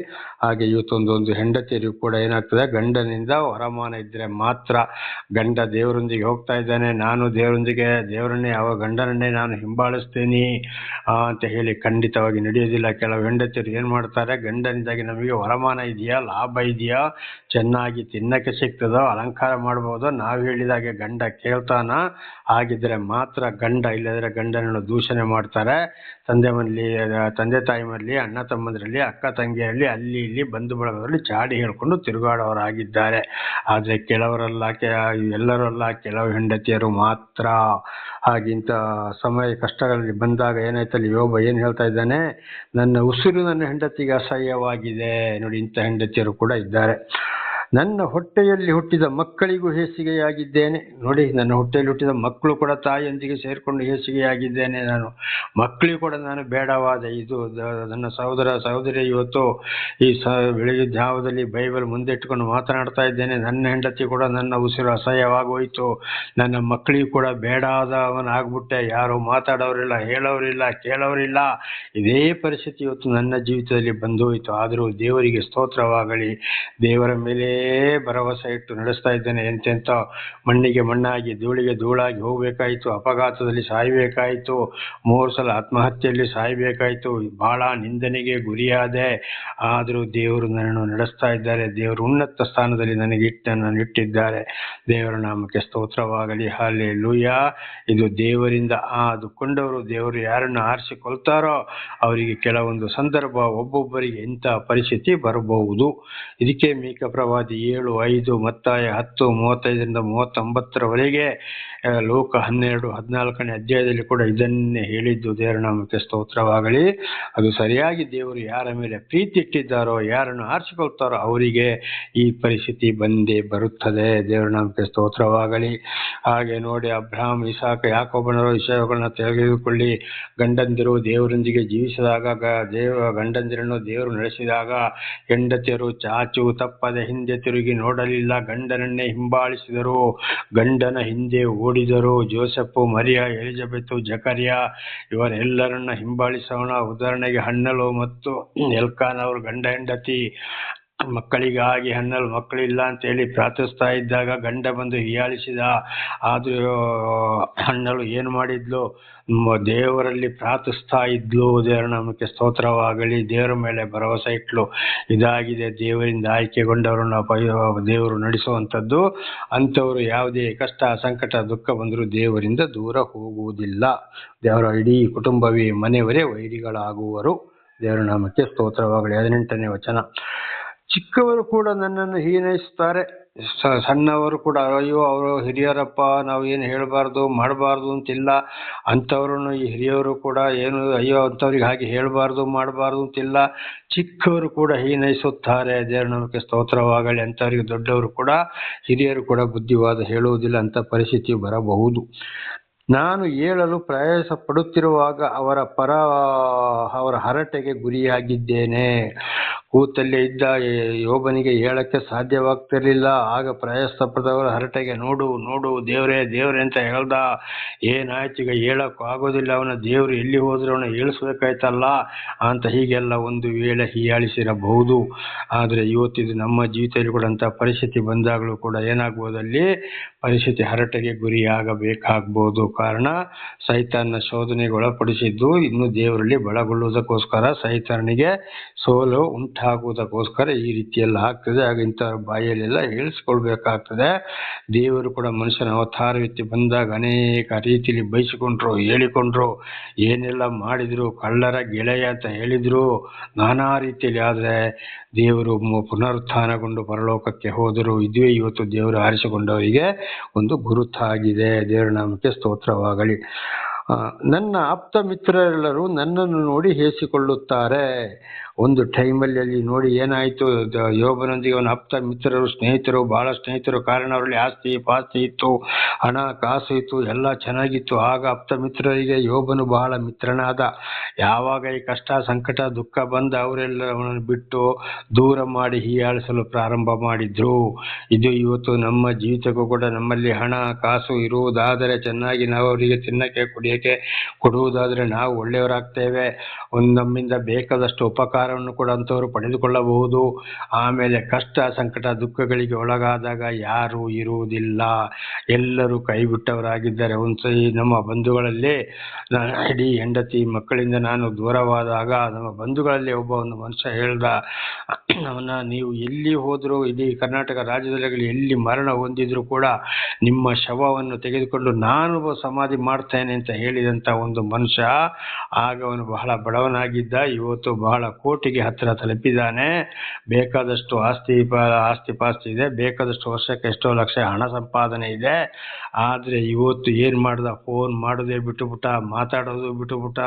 ಹಾಗೆ ಇವತ್ತೊಂದು ಹೆಂಡತಿಯರಿಗೂ ಕೂಡ ಏನಾಗ್ತದೆ, ಗಂಡನಿಂದ ವರಮಾನ ಇದ್ದರೆ ಮಾತ್ರ. ಗಂಡ ದೇವರೊಂದಿಗೆ ಹೋಗ್ತಾ ಇದ್ದಾನೆ, ನಾನು ದೇವರನ್ನೇ ಗಂಡನನ್ನೇ ನಾನು ಹಿಂಬಾಲಿಸ್ತೀನಿ ಅಂತ ಹೇಳಿ ಖಂಡಿತವಾಗಿ ನಡೆಯೋದಿಲ್ಲ. ಕೆಲವು ಹೆಂಡತಿಯರು ಏನು ಮಾಡ್ತಾರೆ, ಗಂಡನಿಂದಾಗಿ ನಮಗೆ ವರಮಾನ ಇದೆಯಾ, ಲಾಭ ಇದೆಯಾ, ಚೆನ್ನಾಗಿ ತಿನ್ನಕ್ಕೆ ಸಿಗ್ತದೋ, ಅಲಂಕಾರ ಮಾಡ್ಬೋದೋ, ನಾವು ಹೇಳಿದಾಗೆ ಗಂಡ ಕೇಳ್ತಾನ, ಹಾಗಿದ್ರೆ ಮಾತ್ರ ಗಂಡ. ಇಲ್ಲದ್ರೆ ಗಂಡನನ್ನು ದೂಷಣೆ ಮಾಡ್ತಾರೆ. ತಂದೆ ತಾಯಿ ಮನೆಯಲ್ಲಿ, ಅಣ್ಣ ತಮ್ಮಂದರಲ್ಲಿ, ಅಕ್ಕ ತಂಗಿಯರಲ್ಲಿ, ಅಲ್ಲಿ ಇಲ್ಲಿ ಬಂಧು ಬಳಗದಲ್ಲಿ ಚಾಡಿ ಹೇಳ್ಕೊಂಡು ತಿರುಗಾಡೋರಾಗಿದ್ದಾರೆ. ಆದರೆ ಎಲ್ಲರೂ ಅಲ್ಲ, ಕೆಲವು ಹೆಂಡತಿಯರು ಮಾತ್ರ. ಹಾಗಿಂತ ಸಮಯ ಕಷ್ಟಗಳಲ್ಲಿ ಬಂದಾಗ ಏನಾಯ್ತಲ್ಲಿ, ಯೋಬ ಏನು ಹೇಳ್ತಾ ಇದ್ದಾನೆ, ನನ್ನ ಉಸಿರು ನನ್ನ ಹೆಂಡತಿಗೆ ಅಸಹ್ಯವಾಗಿದೆ. ನೋಡಿ, ಇಂಥ ಹೆಂಡತಿಯರು ಕೂಡ ಇದ್ದಾರೆ. ನನ್ನ ಹೊಟ್ಟೆಯಲ್ಲಿ ಹುಟ್ಟಿದ ಮಕ್ಕಳಿಗೂ ಹೇಸಿಗೆಯಾಗಿದ್ದೇನೆ. ನೋಡಿ, ನನ್ನ ಹೊಟ್ಟೆಯಲ್ಲಿ ಹುಟ್ಟಿದ ಮಕ್ಕಳು ಕೂಡ ತಾಯಿಯೊಂದಿಗೆ ಸೇರಿಕೊಂಡು ಹೇಸಿಗೆಯಾಗಿದ್ದೇನೆ. ಮಕ್ಕಳಿಗೂ ಕೂಡ ನಾನು ಬೇಡವಾದ. ಇದು ನನ್ನ ಸಹೋದರಿ ಇವತ್ತು ಈ ಬೆಳಗ್ಗೆ ಜಾವದಲ್ಲಿ ಬೈಬಲ್ ಮುಂದೆ ಇಟ್ಟುಕೊಂಡು ಮಾತನಾಡ್ತಾ ಇದ್ದೇನೆ. ನನ್ನ ಹೆಂಡತಿ ಕೂಡ ನನ್ನ ಉಸಿರು ಅಸಹ್ಯವಾಗೋಯ್ತು, ನನ್ನ ಮಕ್ಕಳಿಗೂ ಕೂಡ ಬೇಡಾದವನಾಗ್ಬಿಟ್ಟೆ. ಯಾರು ಮಾತಾಡೋರಿಲ್ಲ, ಹೇಳೋರಿಲ್ಲ, ಕೇಳೋರಿಲ್ಲ. ಇದೇ ಪರಿಸ್ಥಿತಿ ಇವತ್ತು ನನ್ನ ಜೀವಿತದಲ್ಲಿ ಬಂದು ಹೋಯಿತು. ಆದರೂ ದೇವರಿಗೆ ಸ್ತೋತ್ರವಾಗಲಿ. ದೇವರ ಮೇಲೆ ಭರವಸೆ ಇಟ್ಟು ನಡೆಸ್ತಾ ಇದ್ದೇನೆ. ಎಂತೆಂಥ ಮಣ್ಣಿಗೆ ಮಣ್ಣಾಗಿ, ಧೂಳಿಗೆ ಧೂಳಾಗಿ ಹೋಗಬೇಕಾಯಿತು, ಅಪಘಾತದಲ್ಲಿ ಸಾಯಬೇಕಾಯಿತು, 3 ಸಲ ಆತ್ಮಹತ್ಯೆಯಲ್ಲಿ ಸಾಯಬೇಕಾಯಿತು, ಬಹಳ ನಿಂದನೆಗೆ ಗುರಿಯಾದೆ. ಆದರೂ ದೇವರು ನನ್ನನ್ನು ನಡೆಸ್ತಾ ಇದ್ದಾರೆ. ದೇವರು ಉನ್ನತ ಸ್ಥಾನದಲ್ಲಿ ನನ್ನನ್ನು ಇಟ್ಟಿದ್ದಾರೆ. ದೇವರ ನಾಮಕ್ಕೆ ಸ್ತೋತ್ರವಾಗಲಿ. ಹಲ್ಲೆಲೂಯಾ. ಇದು ದೇವರಿಂದ ಆದುಕೊಂಡವರು. ದೇವರು ಯಾರನ್ನು ಆರಿಸಿಕೊಳ್ತಾರೋ ಅವರಿಗೆ ಕೆಲವೊಂದು ಸಂದರ್ಭ, ಒಬ್ಬೊಬ್ಬರಿಗೆ ಇಂಥ ಪರಿಸ್ಥಿತಿ ಬರಬಹುದು. ಇದಕ್ಕೆ ಮೀಕ ಪ್ರವಾದಿ ಪ್ರವಾದಿ 7:5, ಮತ್ತಾಯ 10:35-39 ಲೋಕ 12-14 ಅಧ್ಯಾಯದಲ್ಲಿ ಕೂಡ ಇದನ್ನೇ ಹೇಳಿದ್ದು. ದೇವರ ನಾಮಕ್ಕೆ ಸ್ತೋತ್ರವಾಗಲಿ. ಅದು ಸರಿಯಾಗಿ ದೇವರು ಯಾರ ಮೇಲೆ ಪ್ರೀತಿ ಇಟ್ಟಿದ್ದಾರೋ, ಯಾರನ್ನು ಆರಿಸಿಕೊಳ್ತಾರೋ ಅವರಿಗೆ ಈ ಪರಿಸ್ಥಿತಿ ಬಂದೇ ಬರುತ್ತದೆ. ದೇವರ ನಾಮಕ್ಕೆ ಸ್ತೋತ್ರವಾಗಲಿ. ಹಾಗೆ ನೋಡಿ, ಅಬ್ರಹಾಂ, ಇಸಾಕ, ಯಾಕೋಬನರ ವಿಷಯಗಳನ್ನ ತೆಗೆದುಕೊಳ್ಳಿ. ಗಂಡಂದಿರು ದೇವರೊಂದಿಗೆ ಜೀವಿಸಿದಾಗ, ಗಂಡಂದಿರನ್ನು ದೇವರು ನಡೆಸಿದಾಗ ಹೆಂಡತಿಯರು ಚಾಚು ತಪ್ಪದೆ ಹಿಂದೆ ತಿರುಗಿ ನೋಡಲಿಲ್ಲ, ಗಂಡನನ್ನೇ ಹಿಂಬಾಲಿಸಿದರು, ಗಂಡನ ಹಿಂದೆ ಓಡಿದರು. ಜೋಸೆಫ್, ಮರಿಯ, ಎಲಿಜಬೆತ್, ಜಕರಿಯ ಇವರೆಲ್ಲರನ್ನ ಹಿಂಬಾಲಿಸೋಣ. ಉದಾಹರಣೆಗೆ ಹನ್ನಲು ಮತ್ತು ಎಲ್ಕಾನ್ ಅವರು ಗಂಡ ಹೆಂಡತಿ. ಮಕ್ಕಳಿಗಾಗಿ ಹನ್ನಲು ಮಕ್ಕಳಿಲ್ಲ ಅಂತೇಳಿ ಪ್ರಾರ್ಥಿಸ್ತಾ ಇದ್ದಾಗ ಗಂಡ ಬಂದು ಹೀಯಾಳಿಸಿದ. ಆದರೂ ಹನ್ನಲು ಏನು ಮಾಡಿದ್ಲು? ದೇವರಲ್ಲಿ ಪ್ರಾರ್ಥಿಸ್ತಾ ಇದ್ಲು. ದೇವರ ನಾಮಕ್ಕೆ ಸ್ತೋತ್ರವಾಗಲಿ. ದೇವರ ಮೇಲೆ ಭರವಸೆ ಇಟ್ಲು. ಇದಾಗಿದೆ ದೇವರಿಂದ ಆಯ್ಕೆಗೊಂಡವರನ್ನು ದೇವರು ನಡೆಸುವಂಥದ್ದು. ಅಂಥವರು ಯಾವುದೇ ಕಷ್ಟ, ಸಂಕಟ, ದುಃಖ ಬಂದರೂ ದೇವರಿಂದ ದೂರ ಹೋಗುವುದಿಲ್ಲ. ದೇವರ ಇಡೀ ಕುಟುಂಬವೇ, ಮನೆಯವರೇ ವೈರಿಗಳಾಗುವರು. ದೇವರ ನಾಮಕ್ಕೆ ಸ್ತೋತ್ರವಾಗಲಿ. 18ನೇ ವಚನ. ಚಿಕ್ಕವರು ಕೂಡ ನನ್ನನ್ನು ಹೀನೈಸುತ್ತಾರೆ, ಸಣ್ಣವರು ಕೂಡ ಅಯ್ಯೋ ಅವರು ಹಿರಿಯರಪ್ಪ, ನಾವು ಏನು ಹೇಳಬಾರ್ದು ಮಾಡಬಾರ್ದು ಅಂತಿಲ್ಲ. ಅಂಥವ್ರನ್ನು ಈ ಹಿರಿಯವರು ಕೂಡ ಏನು ಅಯ್ಯೋ ಅಂಥವ್ರಿಗೆ ಹಾಗೆ ಹೇಳಬಾರ್ದು ಮಾಡಬಾರ್ದು ಅಂತಿಲ್ಲ. ಚಿಕ್ಕವರು ಕೂಡ ಹೀನೈಸುತ್ತಾರೆ. ದೇವರ ನಾಮಕ್ಕೆ ಸ್ತೋತ್ರವಾಗಲಿ. ಅಂಥವ್ರಿಗೆ ದೊಡ್ಡವರು ಕೂಡ, ಹಿರಿಯರು ಕೂಡ ಬುದ್ಧಿವಾದ ಹೇಳುವುದಿಲ್ಲ. ಅಂಥ ಪರಿಸ್ಥಿತಿ ಬರಬಹುದು. ನಾನು ಏಳಲು ಪ್ರಯಾಸ ಪಡುತ್ತಿರುವಾಗ ಅವರ ಹರಟೆಗೆ ಗುರಿಯಾಗಿದ್ದೇನೆ. ಕೂತಲ್ಲೇ ಇದ್ದ ಯೋಬನಿಗೆ ಹೇಳಕ್ಕೆ ಸಾಧ್ಯವಾಗ್ತಿರ್ಲಿಲ್ಲ. ಆಗ ಪ್ರಯಾಸ ಪಡೆದವರ ಹರಟೆಗೆ ನೋಡು ನೋಡು ದೇವರೇ ದೇವರೇ ಅಂತ ಹೇಳ್ದ. ಏನಾಯ್ತು ಈಗ? ಹೇಳಕ್ಕೂ ಆಗೋದಿಲ್ಲ. ಅವನ ದೇವರು ಎಲ್ಲಿ ಹೋದ್ರೆ ಅವನ ಹೇಳಿಸ್ಬೇಕಾಯ್ತಲ್ಲ ಅಂತ ಹೀಗೆಲ್ಲ ಒಂದು ವೇಳೆ ಹೀಯಾಳಿಸಿರಬಹುದು. ಆದರೆ ಇವತ್ತಿದು ನಮ್ಮ ಜೀವಿತದಲ್ಲಿ ಕೂಡ ಅಂಥ ಪರಿಸ್ಥಿತಿ ಬಂದಾಗಲೂ ಕೂಡ ಏನಾಗ್ಬೋದಲ್ಲಿ ಪರಿಸ್ಥಿತಿ ಹರಟೆಗೆ ಗುರಿಯಾಗಬೇಕಾಗ್ಬೋದು. ಕಾರಣ ಸೈತಾನನ ಶೋಧನೆಗೆ ಒಳಪಡಿಸಿದ್ದು ಇನ್ನು ದೇವರಲ್ಲಿ ಬಲಗೊಳ್ಳುವುದಕ್ಕೋಸ್ಕರ, ಸೈತಾನನಿಗೆ ಸೋಲು ಉಂಟಾಗುವುದಕ್ಕೋಸ್ಕರ ಈ ರೀತಿಯೆಲ್ಲ ಆಗ್ತದೆ. ಆಗ ಇಂಥವ್ರ ಬಾಯಲ್ಲೆಲ್ಲ ಹೇಳಿಸ್ಕೊಳ್ಬೇಕಾಗ್ತದೆ. ದೇವರು ಕೂಡ ಮನುಷ್ಯನ ಅವತಾರವೆತ್ತಿ ಬಂದಾಗ ಅನೇಕ ರೀತಿಯಲ್ಲಿ ಬಯಸಿಕೊಂಡ್ರು, ಹೇಳಿಕೊಂಡ್ರು, ಏನೆಲ್ಲ ಮಾಡಿದ್ರು, ಕಳ್ಳರ ಗೆಳೆಯ ಅಂತ ಹೇಳಿದ್ರು, ನಾನಾ ರೀತಿಯಲ್ಲಿ. ಆದರೆ ದೇವರು ಪುನರುತ್ಥಾನಗೊಂಡು ಪರಲೋಕಕ್ಕೆ ಹೋದರು. ಇದುವೇ ಇವತ್ತು ದೇವರು ಆರಿಸಿಕೊಂಡವರಿಗೆ ಒಂದು ಗುರುತಾಗಿದೆ. ದೇವರ ನಾಮಕ್ಕೆ ಸ್ತೋತ್ರವಾಗಲಿ. ನನ್ನ ಆಪ್ತ ಮಿತ್ರರೆಲ್ಲರೂ ನನ್ನನ್ನು ನೋಡಿ ಹೇಸಿಕೊಳ್ಳುತ್ತಾರೆ. ಒಂದು ಟೈಮಲ್ಲಿ ಅಲ್ಲಿ ನೋಡಿ ಏನಾಯಿತು, ಯೋಬನೊಂದಿಗೆ ಅವನ ಆಪ್ತ ಮಿತ್ರರು, ಸ್ನೇಹಿತರು, ಬಹಳ ಸ್ನೇಹಿತರು. ಕಾರಣ ಅವರಲ್ಲಿ ಆಸ್ತಿ ಪಾಸ್ತಿ ಇತ್ತು, ಹಣ ಕಾಸು ಇತ್ತು, ಎಲ್ಲ ಚೆನ್ನಾಗಿತ್ತು. ಆಗ ಆಪ್ತ ಮಿತ್ರರಿಗೆ ಯೋಬನು ಬಹಳ ಮಿತ್ರನಾದ. ಯಾವಾಗ ಈ ಕಷ್ಟ ಸಂಕಟ ದುಃಖ ಬಂದ ಅವರೆಲ್ಲ ಅವನನ್ನು ಬಿಟ್ಟು ದೂರ ಮಾಡಿ ಹೀಯಾಳಿಸಲು ಪ್ರಾರಂಭ ಮಾಡಿದ್ರು. ಇದು ಇವತ್ತು ನಮ್ಮ ಜೀವಿತಕ್ಕೂ ಕೂಡ ನಮ್ಮಲ್ಲಿ ಹಣ ಕಾಸು ಇರುವುದಾದರೆ, ಚೆನ್ನಾಗಿ ನಾವು ಅವರಿಗೆ ತಿನ್ನಕ್ಕೆ ಕುಡಿಯೋಕ್ಕೆ ಕೊಡುವುದಾದರೆ ನಾವು ಒಳ್ಳೆಯವರಾಗ್ತೇವೆ. ನಮ್ಮಿಂದ ಬೇಕಾದಷ್ಟು ಉಪಕಾರವನ್ನು ಕೂಡ ಅಂಥವರು ಪಡೆದುಕೊಳ್ಳಬಹುದು. ಆಮೇಲೆ ಕಷ್ಟ ಸಂಕಟ ದುಃಖಗಳಿಗೆ ಒಳಗಾದಾಗ ಯಾರೂ ಇರುವುದಿಲ್ಲ, ಎಲ್ಲರೂ ಕೈ ಬಿಟ್ಟವರಾಗಿದ್ದಾರೆ. ಒಂದ್ಸರಿ ನಮ್ಮ ಬಂಧುಗಳಲ್ಲಿ ಇಡೀ ಹೆಂಡತಿ ಮಕ್ಕಳಿಂದ ನಾನು ದೂರವಾದಾಗ ನಮ್ಮ ಬಂಧುಗಳಲ್ಲಿ ಒಂದು ಮನುಷ್ಯ ಹೇಳ್ದ, ಅವನ ನೀವು ಎಲ್ಲಿ ಹೋದರೂ, ಇಡೀ ಕರ್ನಾಟಕ ರಾಜ್ಯದಲ್ಲಿ ಎಲ್ಲಿ ಮರಣ ಹೊಂದಿದ್ರು ಕೂಡ ನಿಮ್ಮ ಶವವನ್ನು ತೆಗೆದುಕೊಂಡು ನಾನು ಸಮಾಧಿ ಮಾಡ್ತೇನೆ ಅಂತ ಹೇಳಿದಂಥ ಒಂದು ಮನುಷ್ಯ. ಆಗ ಅವನು ಬಹಳ ಬಡವನಾಗಿದ್ದ, ಇವತ್ತು ಬಹಳ ಕೋಟಿಗೆ ಹತ್ತಿರ ತಲುಪಿದ್ದಾನೆ. ಬೇಕಾದಷ್ಟು ಆಸ್ತಿ ಪಾಸ್ತಿ ಇದೆ, ಬೇಕಾದಷ್ಟು ವರ್ಷಕ್ಕೆ ಎಷ್ಟೋ ಲಕ್ಷ ಹಣ ಸಂಪಾದನೆ ಇದೆ. ಆದರೆ ಇವತ್ತು ಏನು ಮಾಡ್ದ? ಫೋನ್ ಮಾಡೋದೇ ಬಿಟ್ಟುಬಿಟ್ಟ, ಮಾತಾಡೋದು ಬಿಟ್ಟುಬಿಟ್ಟ.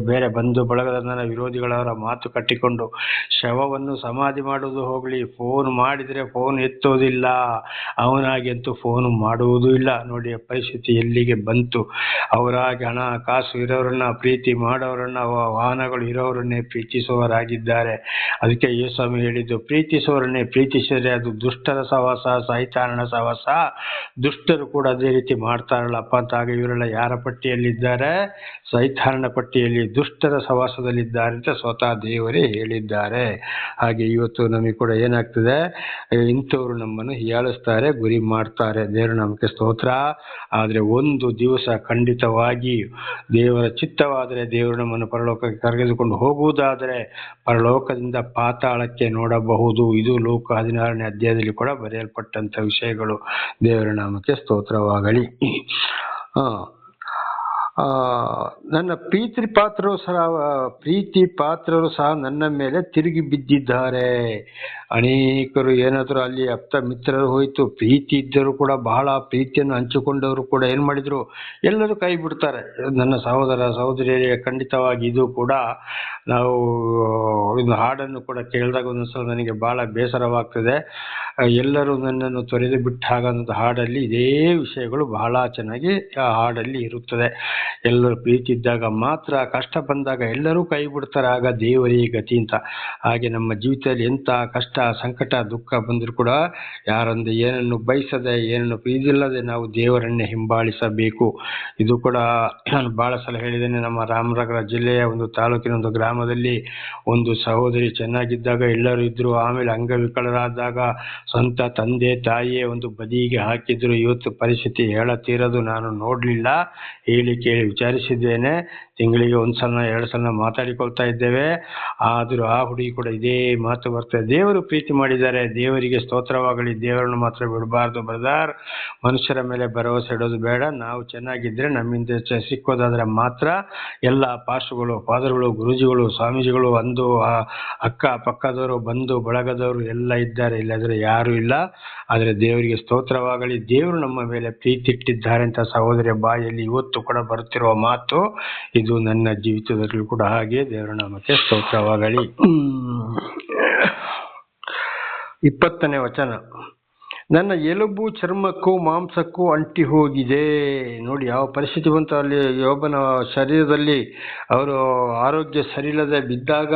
ಬೇರೆ ಬಂಧು ಬಳಗದ ವಿರೋಧಿಗಳವರ ಮಾತು ಕಟ್ಟಿಕೊಂಡು ಶವವನ್ನು ಸಮಾಧಿ ಮಾಡೋದು ಹೋಗಲಿ, ಫೋನ್ ಮಾಡಿದರೆ ಫೋನ್ ಎತ್ತೋದಿಲ್ಲ, ಅವನಾಗಿ ಅಂತೂ ಫೋನ್ ಮಾಡುವುದೂ ಇಲ್ಲ. ನೋಡಿ ಪರಿಸ್ಥಿತಿ ಎಲ್ಲಿಗೆ ಬಂತು. ಅವರಾಗಿ ಹಣ ಕಾಸು ಇರೋರನ್ನ, ಪ್ರೀತಿ ಮಾಡೋರನ್ನ, ವಾಹನಗಳು ಇರೋರನ್ನೇ ಪ್ರೀತಿಸುವವರಾಗಿದ್ದಾರೆ. ಅದಕ್ಕೆ ಯೇಸುಸ್ವಾಮಿ ಹೇಳಿದ್ದು, ಪ್ರೀತಿಸುವವರನ್ನೇ ಪ್ರೀತಿಸಿದರೆ ಅದು ದುಷ್ಟರ ಸಹವಾಸ, ಸೈತಾನನ ಸಹವಾಸ. ದುಷ್ಟರು ಕೂಡ ಅದೇ ರೀತಿ ಮಾಡ್ತಾರಲ್ಲಪ್ಪ ಅಂತ. ಆಗ ಇವರೆಲ್ಲ ಯಾರ ಪಟ್ಟಿಯಲ್ಲಿದ್ದಾರೆ? ಸೈತಾನನ ಪಟ್ಟಿಯಲ್ಲಿ, ದುಷ್ಟರ ಸಹವಾಸದಲ್ಲಿದ್ದಾರೆ ಅಂತ ಸ್ವತಃ ದೇವರೇ ಹೇಳಿದ್ದಾರೆ. ಹಾಗೆ ಇವತ್ತು ನಮಗೆ ಕೂಡ ಏನಾಗ್ತದೆ, ಇಂಥವ್ರು ನಮ್ಮನ್ನು ಹೀಯಾಳಿಸ್ತಾರೆ, ಗುರಿ ಮಾಡ್ತಾರೆ. ದೇವರ ನಾಮಕ್ಕೆ ಸ್ತೋತ್ರ. ಆದರೆ ಒಂದು ದಿವಸ ಖಂಡಿತವಾಗಿ ದೇವರ ಚಿತ್ತವಾದರೆ, ದೇವರು ನಮ್ಮನ್ನು ಪರಲೋಕಕ್ಕೆ ಕರೆದುಕೊಂಡು ಹೋಗುವುದಾದರೆ ಪರಲೋಕದಿಂದ ಪಾತಾಳಕ್ಕೆ ನೋಡಬಹುದು. ಇದು ಲೋಕ 16ನೇ ಅಧ್ಯಾಯದಲ್ಲಿ ಕೂಡ ಬರೆಯಲ್ಪಟ್ಟಂಥ ವಿಷಯಗಳು. ದೇವರ ನಾಮಕ್ಕೆ ಸ್ತೋತ್ರವಾಗಲಿ. ನನ್ನ ಪ್ರೀತಿ ಪಾತ್ರರು ಸಹ ನನ್ನ ಮೇಲೆ ತಿರುಗಿ ಬಿದ್ದಿದ್ದಾರೆ. ಅನೇಕರು ಏನಾದರೂ ಅಲ್ಲಿ ಆಪ್ತ ಮಿತ್ರರು ಹೋಯಿತು, ಪ್ರೀತಿ ಇದ್ದರೂ ಕೂಡ ಬಹಳ ಪ್ರೀತಿಯನ್ನು ಹಂಚಿಕೊಂಡವರು ಕೂಡ ಏನು ಮಾಡಿದ್ರು, ಎಲ್ಲರೂ ಕೈ ಬಿಡ್ತಾರೆ. ನನ್ನ ಸಹೋದರ ಸಹೋದರಿಯರಿಗೆ ಖಂಡಿತವಾಗಿ ಇದು ಕೂಡ ನಾವು ಒಂದು ಹಾಡನ್ನು ಕೂಡ ಕೇಳಿದಾಗ ಒಂದೊಂದ್ಸಲ ನನಗೆ ಬಹಳ ಬೇಸರವಾಗ್ತದೆ. ಎಲ್ಲರೂ ನನ್ನನ್ನು ತೊರೆದು ಬಿಟ್ಟ ಹಾಗಂತ ಹಾಡಲ್ಲಿ ಇದೇ ವಿಷಯಗಳು ಬಹಳ ಚೆನ್ನಾಗಿ ಆ ಹಾಡಲ್ಲಿ ಇರುತ್ತದೆ. ಎಲ್ಲರೂ ಪ್ರೀತಿ ಇದ್ದಾಗ ಮಾತ್ರ, ಕಷ್ಟ ಬಂದಾಗ ಎಲ್ಲರೂ ಕೈ ಬಿಡ್ತಾರೆ, ಆಗ ದೇವರೇ ಗತಿ ಅಂತ. ಹಾಗೆ ನಮ್ಮ ಜೀವಿತದಲ್ಲಿ ಎಂಥ ಕಷ್ಟ ಸಂಕಟ ದುಃಖ ಬಂದರೂ ಕೂಡ ಯಾರೊಂದು ಏನನ್ನು ಬಯಸದೆ ಏನನ್ನು ಪ್ರೀತಿಲ್ಲದೆ ನಾವು ದೇವರನ್ನೇ ಹಿಂಬಾಲಿಸಬೇಕು. ಇದು ಕೂಡ ನಾನು ಬಹಳ ಸಲ ಹೇಳಿದ್ದೇನೆ. ನಮ್ಮ ರಾಮನಗರ ಜಿಲ್ಲೆಯ ಒಂದು ತಾಲೂಕಿನ ಒಂದು ಗ್ರಾಮದಲ್ಲಿ ಒಂದು ಸಹೋದರಿ ಚೆನ್ನಾಗಿದ್ದಾಗ ಎಲ್ಲರೂ ಇದ್ರು, ಆಮೇಲೆ ಅಂಗವಿಕಲರಾದಾಗ ಸ್ವಂತ ತಂದೆ ತಾಯಿಯೇ ಒಂದು ಬದಿಗೆ ಹಾಕಿದ್ರು. ಇವತ್ತು ಪರಿಸ್ಥಿತಿ ಹೇಳತೀರದು, ನಾನು ನೋಡಲಿಲ್ಲ, ಹೇಳಿ ಕೇಳಿ ವಿಚಾರಿಸಿದ್ದೇನೆ. ತಿಂಗಳಿಗೆ ಒಂದು ಸಲ 2 ಸಲ ಮಾತಾಡಿಕೊಳ್ತಾ ಇದ್ದೇವೆ. ಆದರೂ ಆ ಹುಡುಗಿ ಕೂಡ ಇದೇ ಮಾತು ಬರ್ತದೆ, ದೇವರು ಪ್ರೀತಿ ಮಾಡಿದ್ದಾರೆ, ದೇವರಿಗೆ ಸ್ತೋತ್ರವಾಗಲಿ, ದೇವರನ್ನು ಮಾತ್ರ ಬಿಡಬಾರ್ದು ಬ್ರದರ್. ಮನುಷ್ಯರ ಮೇಲೆ ಭರವಸೆ ಇಡೋದು ಬೇಡ. ನಾವು ಚೆನ್ನಾಗಿದ್ದರೆ ನಮ್ಮಿಂದ ಸಿಕ್ಕೋದಾದ್ರೆ ಮಾತ್ರ ಎಲ್ಲ ಪಾಸ್ಟರ್ಗಳು, ಫಾದರ್ಗಳು, ಗುರೂಜಿಗಳು, ಸ್ವಾಮೀಜಿಗಳು, ಒಂದು ಅಕ್ಕ ಪಕ್ಕದವರು, ಬಂಧು ಬಳಗದವರು ಎಲ್ಲ ಇದ್ದಾರೆ, ಇಲ್ಲದ್ರೆ ಯಾರೂ ಇಲ್ಲ. ಆದರೆ ದೇವರಿಗೆ ಸ್ತೋತ್ರವಾಗಲಿ, ದೇವರು ನಮ್ಮ ಮೇಲೆ ಪ್ರೀತಿ ಇಟ್ಟಿದ್ದಾರೆ ಅಂತ ಸಹೋದರಿಯ ಬಾಯಲ್ಲಿ ಇವತ್ತು ಕೂಡ ಬರುತ್ತಿರುವ ಮಾತು ಇದು. ನನ್ನ ಜೀವಿತದಲ್ಲೂ ಕೂಡ ಹಾಗೆ. ದೇವರ ನಾಮಕ್ಕೆ ಸ್ತೋತ್ರವಾಗಲಿ. 20ನೇ ವಚನ, ನನ್ನ ಎಲುಬು ಚರ್ಮಕ್ಕೂ ಮಾಂಸಕ್ಕೂ ಅಂಟಿ ಹೋಗಿದೆ. ನೋಡಿ ಯಾವ ಪರಿಸ್ಥಿತಿ ಬಂತು ಅಲ್ಲಿ ಯೋಬನ ಶರೀರದಲ್ಲಿ. ಅವರು ಆರೋಗ್ಯ ಸರಿಯಿಲ್ಲದೆ ಬಿದ್ದಾಗ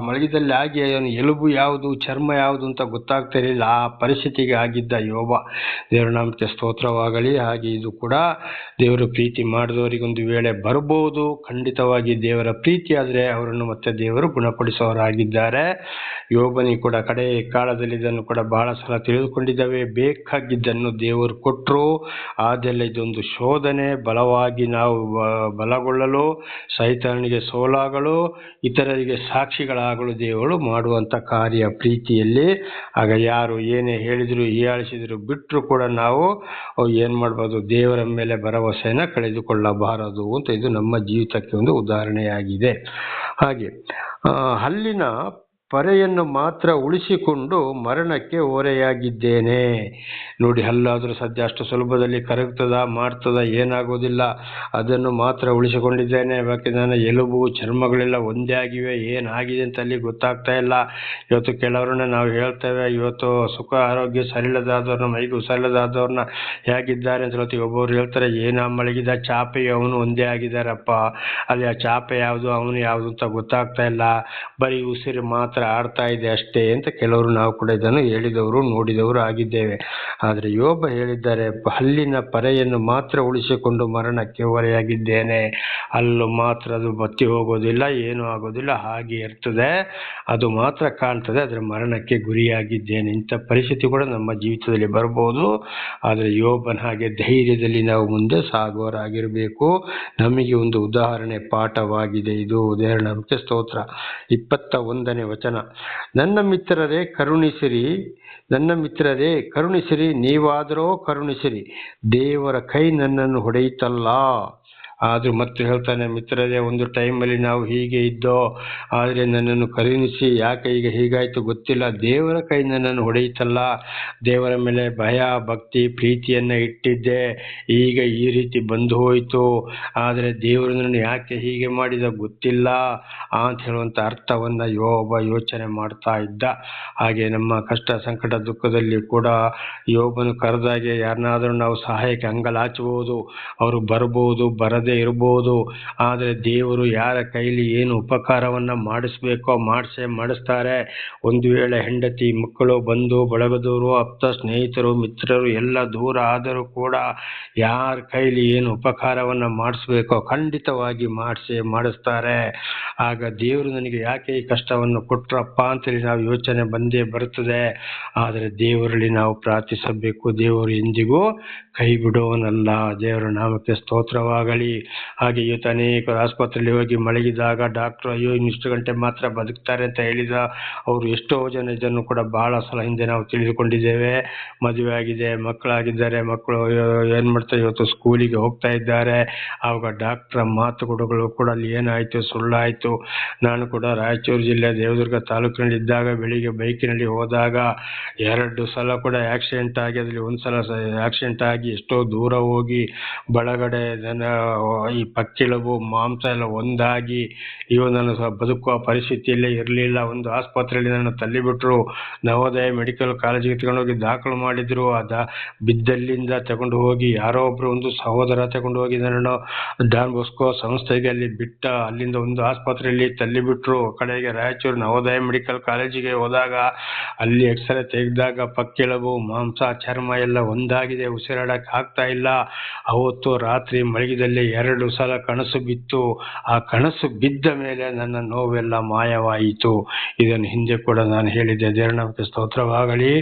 ಮಲಗಿದಲ್ಲಿ ಆಗಿ ಅವನು ಎಲುಬು ಯಾವುದು ಚರ್ಮ ಯಾವುದು ಅಂತ ಗೊತ್ತಾಗ್ತಾ ಇರಲಿಲ್ಲ. ಆ ಪರಿಸ್ಥಿತಿಗೆ ಆಗಿದ್ದ ಯೋಬ. ದೇವರ ನಾಮಕ್ಕೆ ಸ್ತೋತ್ರವಾಗಲಿ. ಹಾಗೆ ಇದು ಕೂಡ ದೇವರು ಪ್ರೀತಿ ಮಾಡಿದವರಿಗೆ ಒಂದು ವೇಳೆ ಬರ್ಬೋದು. ಖಂಡಿತವಾಗಿ ದೇವರ ಪ್ರೀತಿ ಆದರೆ ಅವರನ್ನು ಮತ್ತೆ ದೇವರು ಗುಣಪಡಿಸೋರಾಗಿದ್ದಾರೆ. ಯೋಬನಿಗೆ ಕೂಡ ಕಡೆ ಕಾಲದಲ್ಲಿ ಇದನ್ನು ಕೂಡ ಬಹಳ ಸಲ ತಿಳಿದುಕೊಂಡಿದ್ದೇವೆ. ಬೇಕಾಗಿದ್ದನ್ನು ದೇವರು ಕೊಟ್ಟರು. ಅದೆಲ್ಲ ಇದೊಂದು ಶೋಧನೆ. ಬಲವಾಗಿ ನಾವು ಬಲಗೊಳ್ಳಲು, ಸೈತಾನನಿಗೆ ಸೋಲಾಗಲು, ಇತರರಿಗೆ ಸಾಕ್ಷಿಗಳಾಗಲು ದೇವರು ಮಾಡುವಂಥ ಕಾರ್ಯ ಪ್ರೀತಿಯಲ್ಲಿ. ಆಗ ಯಾರು ಏನೇ ಹೇಳಿದ್ರು ಹೀಯಾಳಿಸಿದ್ರು ಬಿಟ್ಟರು ಕೂಡ ನಾವು ಏನು ಮಾಡ್ಬೋದು, ದೇವರ ಮೇಲೆ ಭರವಸೆಯನ್ನು ಕಳೆದುಕೊಳ್ಳಬಾರದು ಅಂತ ಇದು ನಮ್ಮ ಜೀವಿತಕ್ಕೆ ಒಂದು ಉದಾಹರಣೆಯಾಗಿದೆ. ಹಾಗೆ ಹಲ್ಲಿನ ಪರೆಯನ್ನು ಮಾತ್ರ ಉಳಿಸಿಕೊಂಡು ಮರಣಕ್ಕೆ ಓರೆಯಾಗಿದ್ದೇನೆ. ನೋಡಿ, ಹಲ್ಲಾದರೂ ಸದ್ಯ ಅಷ್ಟು ಸುಲಭದಲ್ಲಿ ಕರಗ್ತದ ಮಾಡ್ತದ, ಏನಾಗೋದಿಲ್ಲ. ಅದನ್ನು ಮಾತ್ರ ಉಳಿಸಿಕೊಂಡಿದ್ದೇನೆ. ಬಾಕಿ ನನ್ನ ಎಲುಬು ಚರ್ಮಗಳೆಲ್ಲ ಒಂದೇ ಆಗಿವೆ. ಏನಾಗಿದೆ ಅಂತ ಅಲ್ಲಿ ಗೊತ್ತಾಗ್ತಾ ಇಲ್ಲ. ಇವತ್ತು ಕೆಲವರನ್ನ ನಾವು ಹೇಳ್ತೇವೆ, ಇವತ್ತು ಸುಖ ಆರೋಗ್ಯ ಸರಿಯಿಲ್ಲದಾದವ್ರನ್ನ, ಮೈಗೂ ಸರಿಯಿಲ್ಲದಾದವ್ರನ್ನ ಹೇಗಿದ್ದಾರೆ ಅಂತ ಹೇಳ್ತೀವಿ. ಒಬ್ಬೊಬ್ರು ಹೇಳ್ತಾರೆ, ಏನ ಮಲಗಿದ ಚಾಪೆ ಅವನು ಒಂದೇ ಆಗಿದ್ದಾರಪ್ಪ, ಅಲ್ಲಿ ಆ ಚಾಪೆ ಯಾವುದು ಅವನು ಯಾವುದು ಅಂತ ಗೊತ್ತಾಗ್ತಾ ಇಲ್ಲ, ಬರೀ ಉಸಿರು ಮಾತ್ರ ಆಡ್ತಾ ಇದೆ ಅಷ್ಟೇ ಅಂತ ಕೆಲವರು ನಾವು ಕೂಡ ಇದನ್ನು ಹೇಳಿದವರು ನೋಡಿದವರು ಆಗಿದ್ದೇವೆ. ಆದರೆ ಯೋಬ ಹೇಳಿದ್ದಾರೆ, ಹಲ್ಲಿನ ಪರೆಯನ್ನು ಮಾತ್ರ ಉಳಿಸಿಕೊಂಡು ಮರಣಕ್ಕೆ ಹೊರೆಯಾಗಿದ್ದೇನೆ. ಹಲ್ಲು ಮಾತ್ರ ಅದು ಬತ್ತಿ ಹೋಗೋದಿಲ್ಲ, ಏನೂ ಆಗೋದಿಲ್ಲ, ಹಾಗೆ ಇರ್ತದೆ, ಅದು ಮಾತ್ರ ಕಾಣ್ತದೆ, ಆದರೆ ಮರಣಕ್ಕೆ ಗುರಿಯಾಗಿದ್ದೇನೆ. ಇಂಥ ಪರಿಸ್ಥಿತಿ ಕೂಡ ನಮ್ಮ ಜೀವಿತದಲ್ಲಿ ಬರ್ಬೋದು. ಆದರೆ ಯೋಬನ ಹಾಗೆ ಧೈರ್ಯದಲ್ಲಿ ನಾವು ಮುಂದೆ ಸಾಗುವರಾಗಿರಬೇಕು. ನಮಗೆ ಒಂದು ಉದಾಹರಣೆ ಪಾಠವಾಗಿದೆ ಇದು. ದೇವರ ನಾಮಕ್ಕೆ ಸ್ತೋತ್ರ. 21ನೇ ವಚನ, ನನ್ನ ಮಿತ್ರರೇ ಕರುಣಿಸಿರಿ, ನೀವಾದರೋ ಕರುಣಿಸಿರಿ, ದೇವರ ಕೈ ನನ್ನನ್ನು ಹೊಡೆಯಿತಲ್ಲ. ಆದರೂ ಮತ್ತೆ ಹೇಳ್ತಾನೆ, ಮಿತ್ರರೇ, ಒಂದು ಟೈಮಲ್ಲಿ ನಾವು ಹೀಗೆ ಇದ್ದೋ, ಆದರೆ ನನ್ನನ್ನು ಕರುಣಿಸಿ, ಯಾಕೆ ಈಗ ಹೀಗಾಯಿತು ಗೊತ್ತಿಲ್ಲ, ದೇವರ ಕೈ ನನ್ನನ್ನು ಹೊಡೆಯಿತಲ್ಲ. ದೇವರ ಮೇಲೆ ಭಯ ಭಕ್ತಿ ಪ್ರೀತಿಯನ್ನು ಇಟ್ಟಿದ್ದೆ, ಈಗ ಈ ರೀತಿ ಬಂದು ಹೋಯಿತು, ಆದರೆ ದೇವರು ನನ್ನನ್ನು ಯಾಕೆ ಹೀಗೆ ಮಾಡಿದ ಗೊತ್ತಿಲ್ಲ ಅಂತ ಹೇಳುವಂಥ ಅರ್ಥವನ್ನು ಯೋಬ ಯೋಚನೆ ಮಾಡ್ತಾ ಇದ್ದ. ಹಾಗೆ ನಮ್ಮ ಕಷ್ಟ ಸಂಕಟ ದುಃಖದಲ್ಲಿ ಕೂಡ ಯೋಬನು ಕರೆದಾಗೆ ಯಾರನ್ನಾದರೂ ನಾವು ಸಹಾಯಕ್ಕೆ ಅಂಗಲಾಚಬಹುದು, ಅವರು ಬರ್ಬೋದು, ಬರದೇ ಇರ್ಬೋದು. ಆದರೆ ದೇವರು ಯಾರ ಕೈಲಿ ಏನು ಉಪಕಾರವನ್ನು ಮಾಡಿಸ್ಬೇಕೋ ಮಾಡಿಸ್ತಾರೆ. ಒಂದು ವೇಳೆ ಹೆಂಡತಿ ಮಕ್ಕಳು ಬಂಧು ಬಳಗದವರು ಆಪ್ತ ಸ್ನೇಹಿತರು ಮಿತ್ರರು ಎಲ್ಲ ದೂರ ಆದರೂ ಕೂಡ ಯಾರ ಕೈಲಿ ಏನು ಉಪಕಾರವನ್ನು ಮಾಡಿಸ್ಬೇಕೋ ಖಂಡಿತವಾಗಿ ಮಾಡಿಸ್ತಾರೆ. ಆಗ ದೇವರು ನನಗೆ ಯಾಕೆ ಈ ಕಷ್ಟವನ್ನು ಕೊಟ್ರಪ್ಪ ಅಂತೇಳಿ ನಾವು ಯೋಚನೆ ಬಂದೇ ಬರುತ್ತದೆ. ಆದರೆ ದೇವರಲ್ಲಿ ನಾವು ಪ್ರಾರ್ಥಿಸಬೇಕು. ದೇವರು ಎಂದಿಗೂ ಕೈ ಬಿಡೋನಲ್ಲ. ದೇವರ ನಾಮಕ್ಕೆ ಸ್ತೋತ್ರವಾಗಲಿ. ಹಾಗೆ ಇವತ್ತು ಅನೇಕರು ಆಸ್ಪತ್ರೆಯಲ್ಲಿ ಹೋಗಿ ಮಲಗಿದಾಗ ಡಾಕ್ಟ್ರು ಅಯ್ಯೋ ಇನ್ನಿಷ್ಟು ಗಂಟೆ ಮಾತ್ರ ಬದುಕ್ತಾರೆ ಅಂತ ಹೇಳಿದ ಅವರು ಎಷ್ಟೋ ಜನ ಇದನ್ನು ಕೂಡ ಬಹಳ ಸಲ ಹಿಂದೆ ನಾವು ತಿಳಿದುಕೊಂಡಿದ್ದೇವೆ. ಮದುವೆ ಆಗಿದೆ, ಮಕ್ಕಳಾಗಿದ್ದಾರೆ, ಮಕ್ಕಳು ಏನು ಮಾಡ್ತಾರೆ ಇವತ್ತು ಸ್ಕೂಲಿಗೆ ಹೋಗ್ತಾ ಇದ್ದಾರೆ. ಆವಾಗ ಡಾಕ್ಟ್ರ ಮಾತುಗಳು ಕೂಡ ಅಲ್ಲಿ ಏನಾಯಿತು ಸುಳ್ಳಾಯಿತು. ನಾನು ಕೂಡ ರಾಯಚೂರು ಜಿಲ್ಲೆ ದೇವದುರ್ಗ ತಾಲೂಕಿನಲ್ಲಿ ಇದ್ದಾಗ ಬೆಳಿಗ್ಗೆ ಬೈಕಿನಲ್ಲಿ ಹೋದಾಗ 2 ಸಲ ಕೂಡ ಆಕ್ಸಿಡೆಂಟ್ ಆಗಿ ಅದರಲ್ಲಿ 1 ಸಲ ಆಕ್ಸಿಡೆಂಟ್ ಆಗಿ ಎಷ್ಟೋ ದೂರ ಹೋಗಿ ಬಳಗಡೆ ಈ ಪಕ್ಕೆಲುಬು ಮಾಂಸ ಎಲ್ಲ ಒಂದಾಗಿ ನಾನು ಬದುಕುವ ಪರಿಸ್ಥಿತಿಯಲ್ಲೇ ಇರಲಿಲ್ಲ. ಒಂದು ಆಸ್ಪತ್ರೆಯಲ್ಲಿ ನನ್ನ ತಳ್ಳಿಬಿಟ್ರು. ನವೋದಯ ಮೆಡಿಕಲ್ ಕಾಲೇಜಿಗೆ ತಗೊಂಡೋಗಿ ದಾಖಲು ಮಾಡಿದ್ರು. ಬಿದ್ದಲ್ಲಿಂದ ತಗೊಂಡು ಹೋಗಿ ಯಾರೋ ಒಬ್ರು ಒಂದು ಸಹೋದರ ತಗೊಂಡು ಹೋಗಿ ನನ್ನನ್ನು ಡಾನ್ ಬೊಸ್ಕೋ ಸಂಸ್ಥೆಗೆ ಅಲ್ಲಿ ಬಿಟ್ಟ. ಅಲ್ಲಿಂದ ಒಂದು ಆಸ್ಪತ್ರೆಯಲ್ಲಿ ತಳ್ಳಿಬಿಟ್ರು. ಕಡೆಗೆ ರಾಯಚೂರು ನವೋದಯ ಮೆಡಿಕಲ್ ಕಾಲೇಜಿಗೆ ಹೋದಾಗ ಅಲ್ಲಿ ಎಕ್ಸ್ರೇ ತೆಗೆದಾಗ ಪಕ್ಕೆಲುಬು ಮಾಂಸ ಚರ್ಮ ಎಲ್ಲ ಒಂದಾಗಿದೆ, ಉಸಿರಾಡಕ್ಕೆ ಆಗ್ತಾ ಇಲ್ಲ. ಅವತ್ತು ರಾತ್ರಿ ಮಲಗಿದಲ್ಲಿ 2 ಸಲ ಕನಸು ಬಿತ್ತು. ಆ ಕನಸು ಬಿದ್ದ ಮೇಲೆ ನನ್ನ ನೋವೆಲ್ಲ ಮಾಯವಾಯಿತು. ಇದನ್ನು ಹಿಂದೆ ಕೂಡ ನಾನು ಹೇಳಿದ್ದೆ. ದೇವರನಾಮಕ್ಕೆ ಸ್ತೋತ್ರವಾಗಲಿ.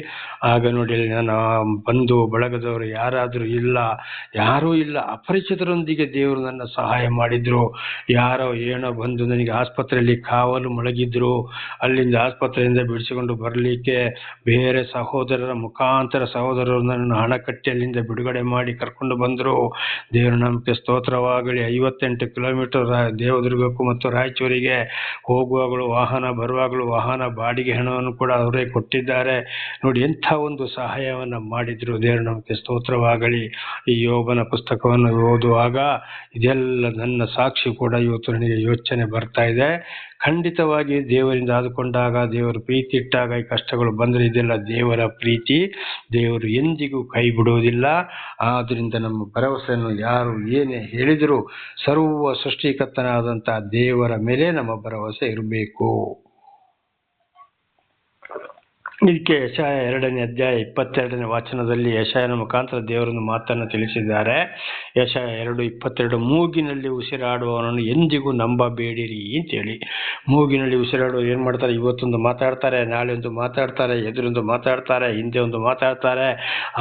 ಆಗ ನೋಡಿ ನನ್ನ ಬಂಧು ಬಳಗದವರು ಯಾರೂ ಇಲ್ಲ. ಅಪರಿಚಿತರೊಂದಿಗೆ ದೇವರು ನನ್ನ ಸಹಾಯ ಮಾಡಿದ್ರು. ಯಾರೋ ಏನೋ ಬಂದು ನನಗೆ ಆಸ್ಪತ್ರೆಯಲ್ಲಿ ಕಾವಲು ಮಲಗಿದ್ರು. ಅಲ್ಲಿಂದ ಆಸ್ಪತ್ರೆಯಿಂದ ಬಿಡಿಸಿಕೊಂಡು ಬರಲಿಕ್ಕೆ ಬೇರೆ ಸಹೋದರರು ನನ್ನನ್ನು ಹಣ ಕಟ್ಟಿ ಅಲ್ಲಿಂದ ಬಿಡುಗಡೆ ಮಾಡಿ ಕರ್ಕೊಂಡು ಬಂದರು. ದೇವರ ನಾಮಕ್ಕೆ ಸ್ತೋತ್ರವಾಗಲಿ. 58 ಕಿಲೋಮೀಟರ್ ದೇವದುರ್ಗಕ್ಕೂ ಮತ್ತು ರಾಯಚೂರಿಗೆ ಹೋಗುವಾಗಲೂ ವಾಹನ, ಬರುವಾಗಲೂ ವಾಹನ ಬಾಡಿಗೆ ಹಣವನ್ನು ಕೂಡ ಅವರೇ ಕೊಟ್ಟಿದ್ದಾರೆ. ನೋಡಿ ಎಂಥ ಒಂದು ಸಹಾಯವನ್ನು ಮಾಡಿದ್ರು. ದೇವರ ನಾಮಕ್ಕೆ ಸ್ತೋತ್ರವಾಗಲಿ. ಈ ಯೋಬನ ಪುಸ್ತಕವನ್ನು ಓದುವಾಗ ಇದೆಲ್ಲ ನನ್ನ ಸಾಕ್ಷಿ ಕೂಡ ಇವತ್ತು ನನಗೆ ಯೋಚನೆ ಬರ್ತಾ ಇದೆ. ಖಂಡಿತವಾಗಿ ದೇವರಿಂದ ಆದುಕೊಂಡಾಗ, ದೇವರ ಪ್ರೀತಿ ಇಟ್ಟಾಗ ಈ ಕಷ್ಟಗಳು ಬಂದರೆ ಇದೆಲ್ಲ ದೇವರ ಪ್ರೀತಿ. ದೇವರು ಎಂದಿಗೂ ಕೈ ಬಿಡುವುದಿಲ್ಲ. ಆದ್ದರಿಂದ ನಮ್ಮ ಭರವಸೆಯನ್ನು ಯಾರು ಏನೇ ಹೇಳಿದರೂ ಸರ್ವ ಸೃಷ್ಟಿಕರ್ತನಾದಂಥ ದೇವರ ಮೇಲೆ ನಮ್ಮ ಭರವಸೆ ಇರಬೇಕು. ಇದಕ್ಕೆ ಯೆಶಾಯ 2ನೇ ಅಧ್ಯಾಯ 22ನೇ ವಚನದಲ್ಲಿ ಯೆಶಾಯನ ಮುಖಾಂತರ ದೇವರನ್ನು ಮಾತನ್ನು ತಿಳಿಸಿದ್ದಾರೆ. ಯೆಶಾಯ 2:22 ಮೂಗಿನಲ್ಲಿ ಉಸಿರಾಡುವವನನ್ನು ಎಂದಿಗೂ ನಂಬಬೇಡಿರಿ ಅಂತೇಳಿ. ಮೂಗಿನಲ್ಲಿ ಉಸಿರಾಡುವ ಏನು ಮಾಡ್ತಾರೆ, ಇವತ್ತೊಂದು ಮಾತಾಡ್ತಾರೆ, ನಾಳೆ ಒಂದು ಮಾತಾಡ್ತಾರೆ, ಎದುರೊಂದು ಮಾತಾಡ್ತಾರೆ, ಹಿಂದೆ ಒಂದು ಮಾತಾಡ್ತಾರೆ,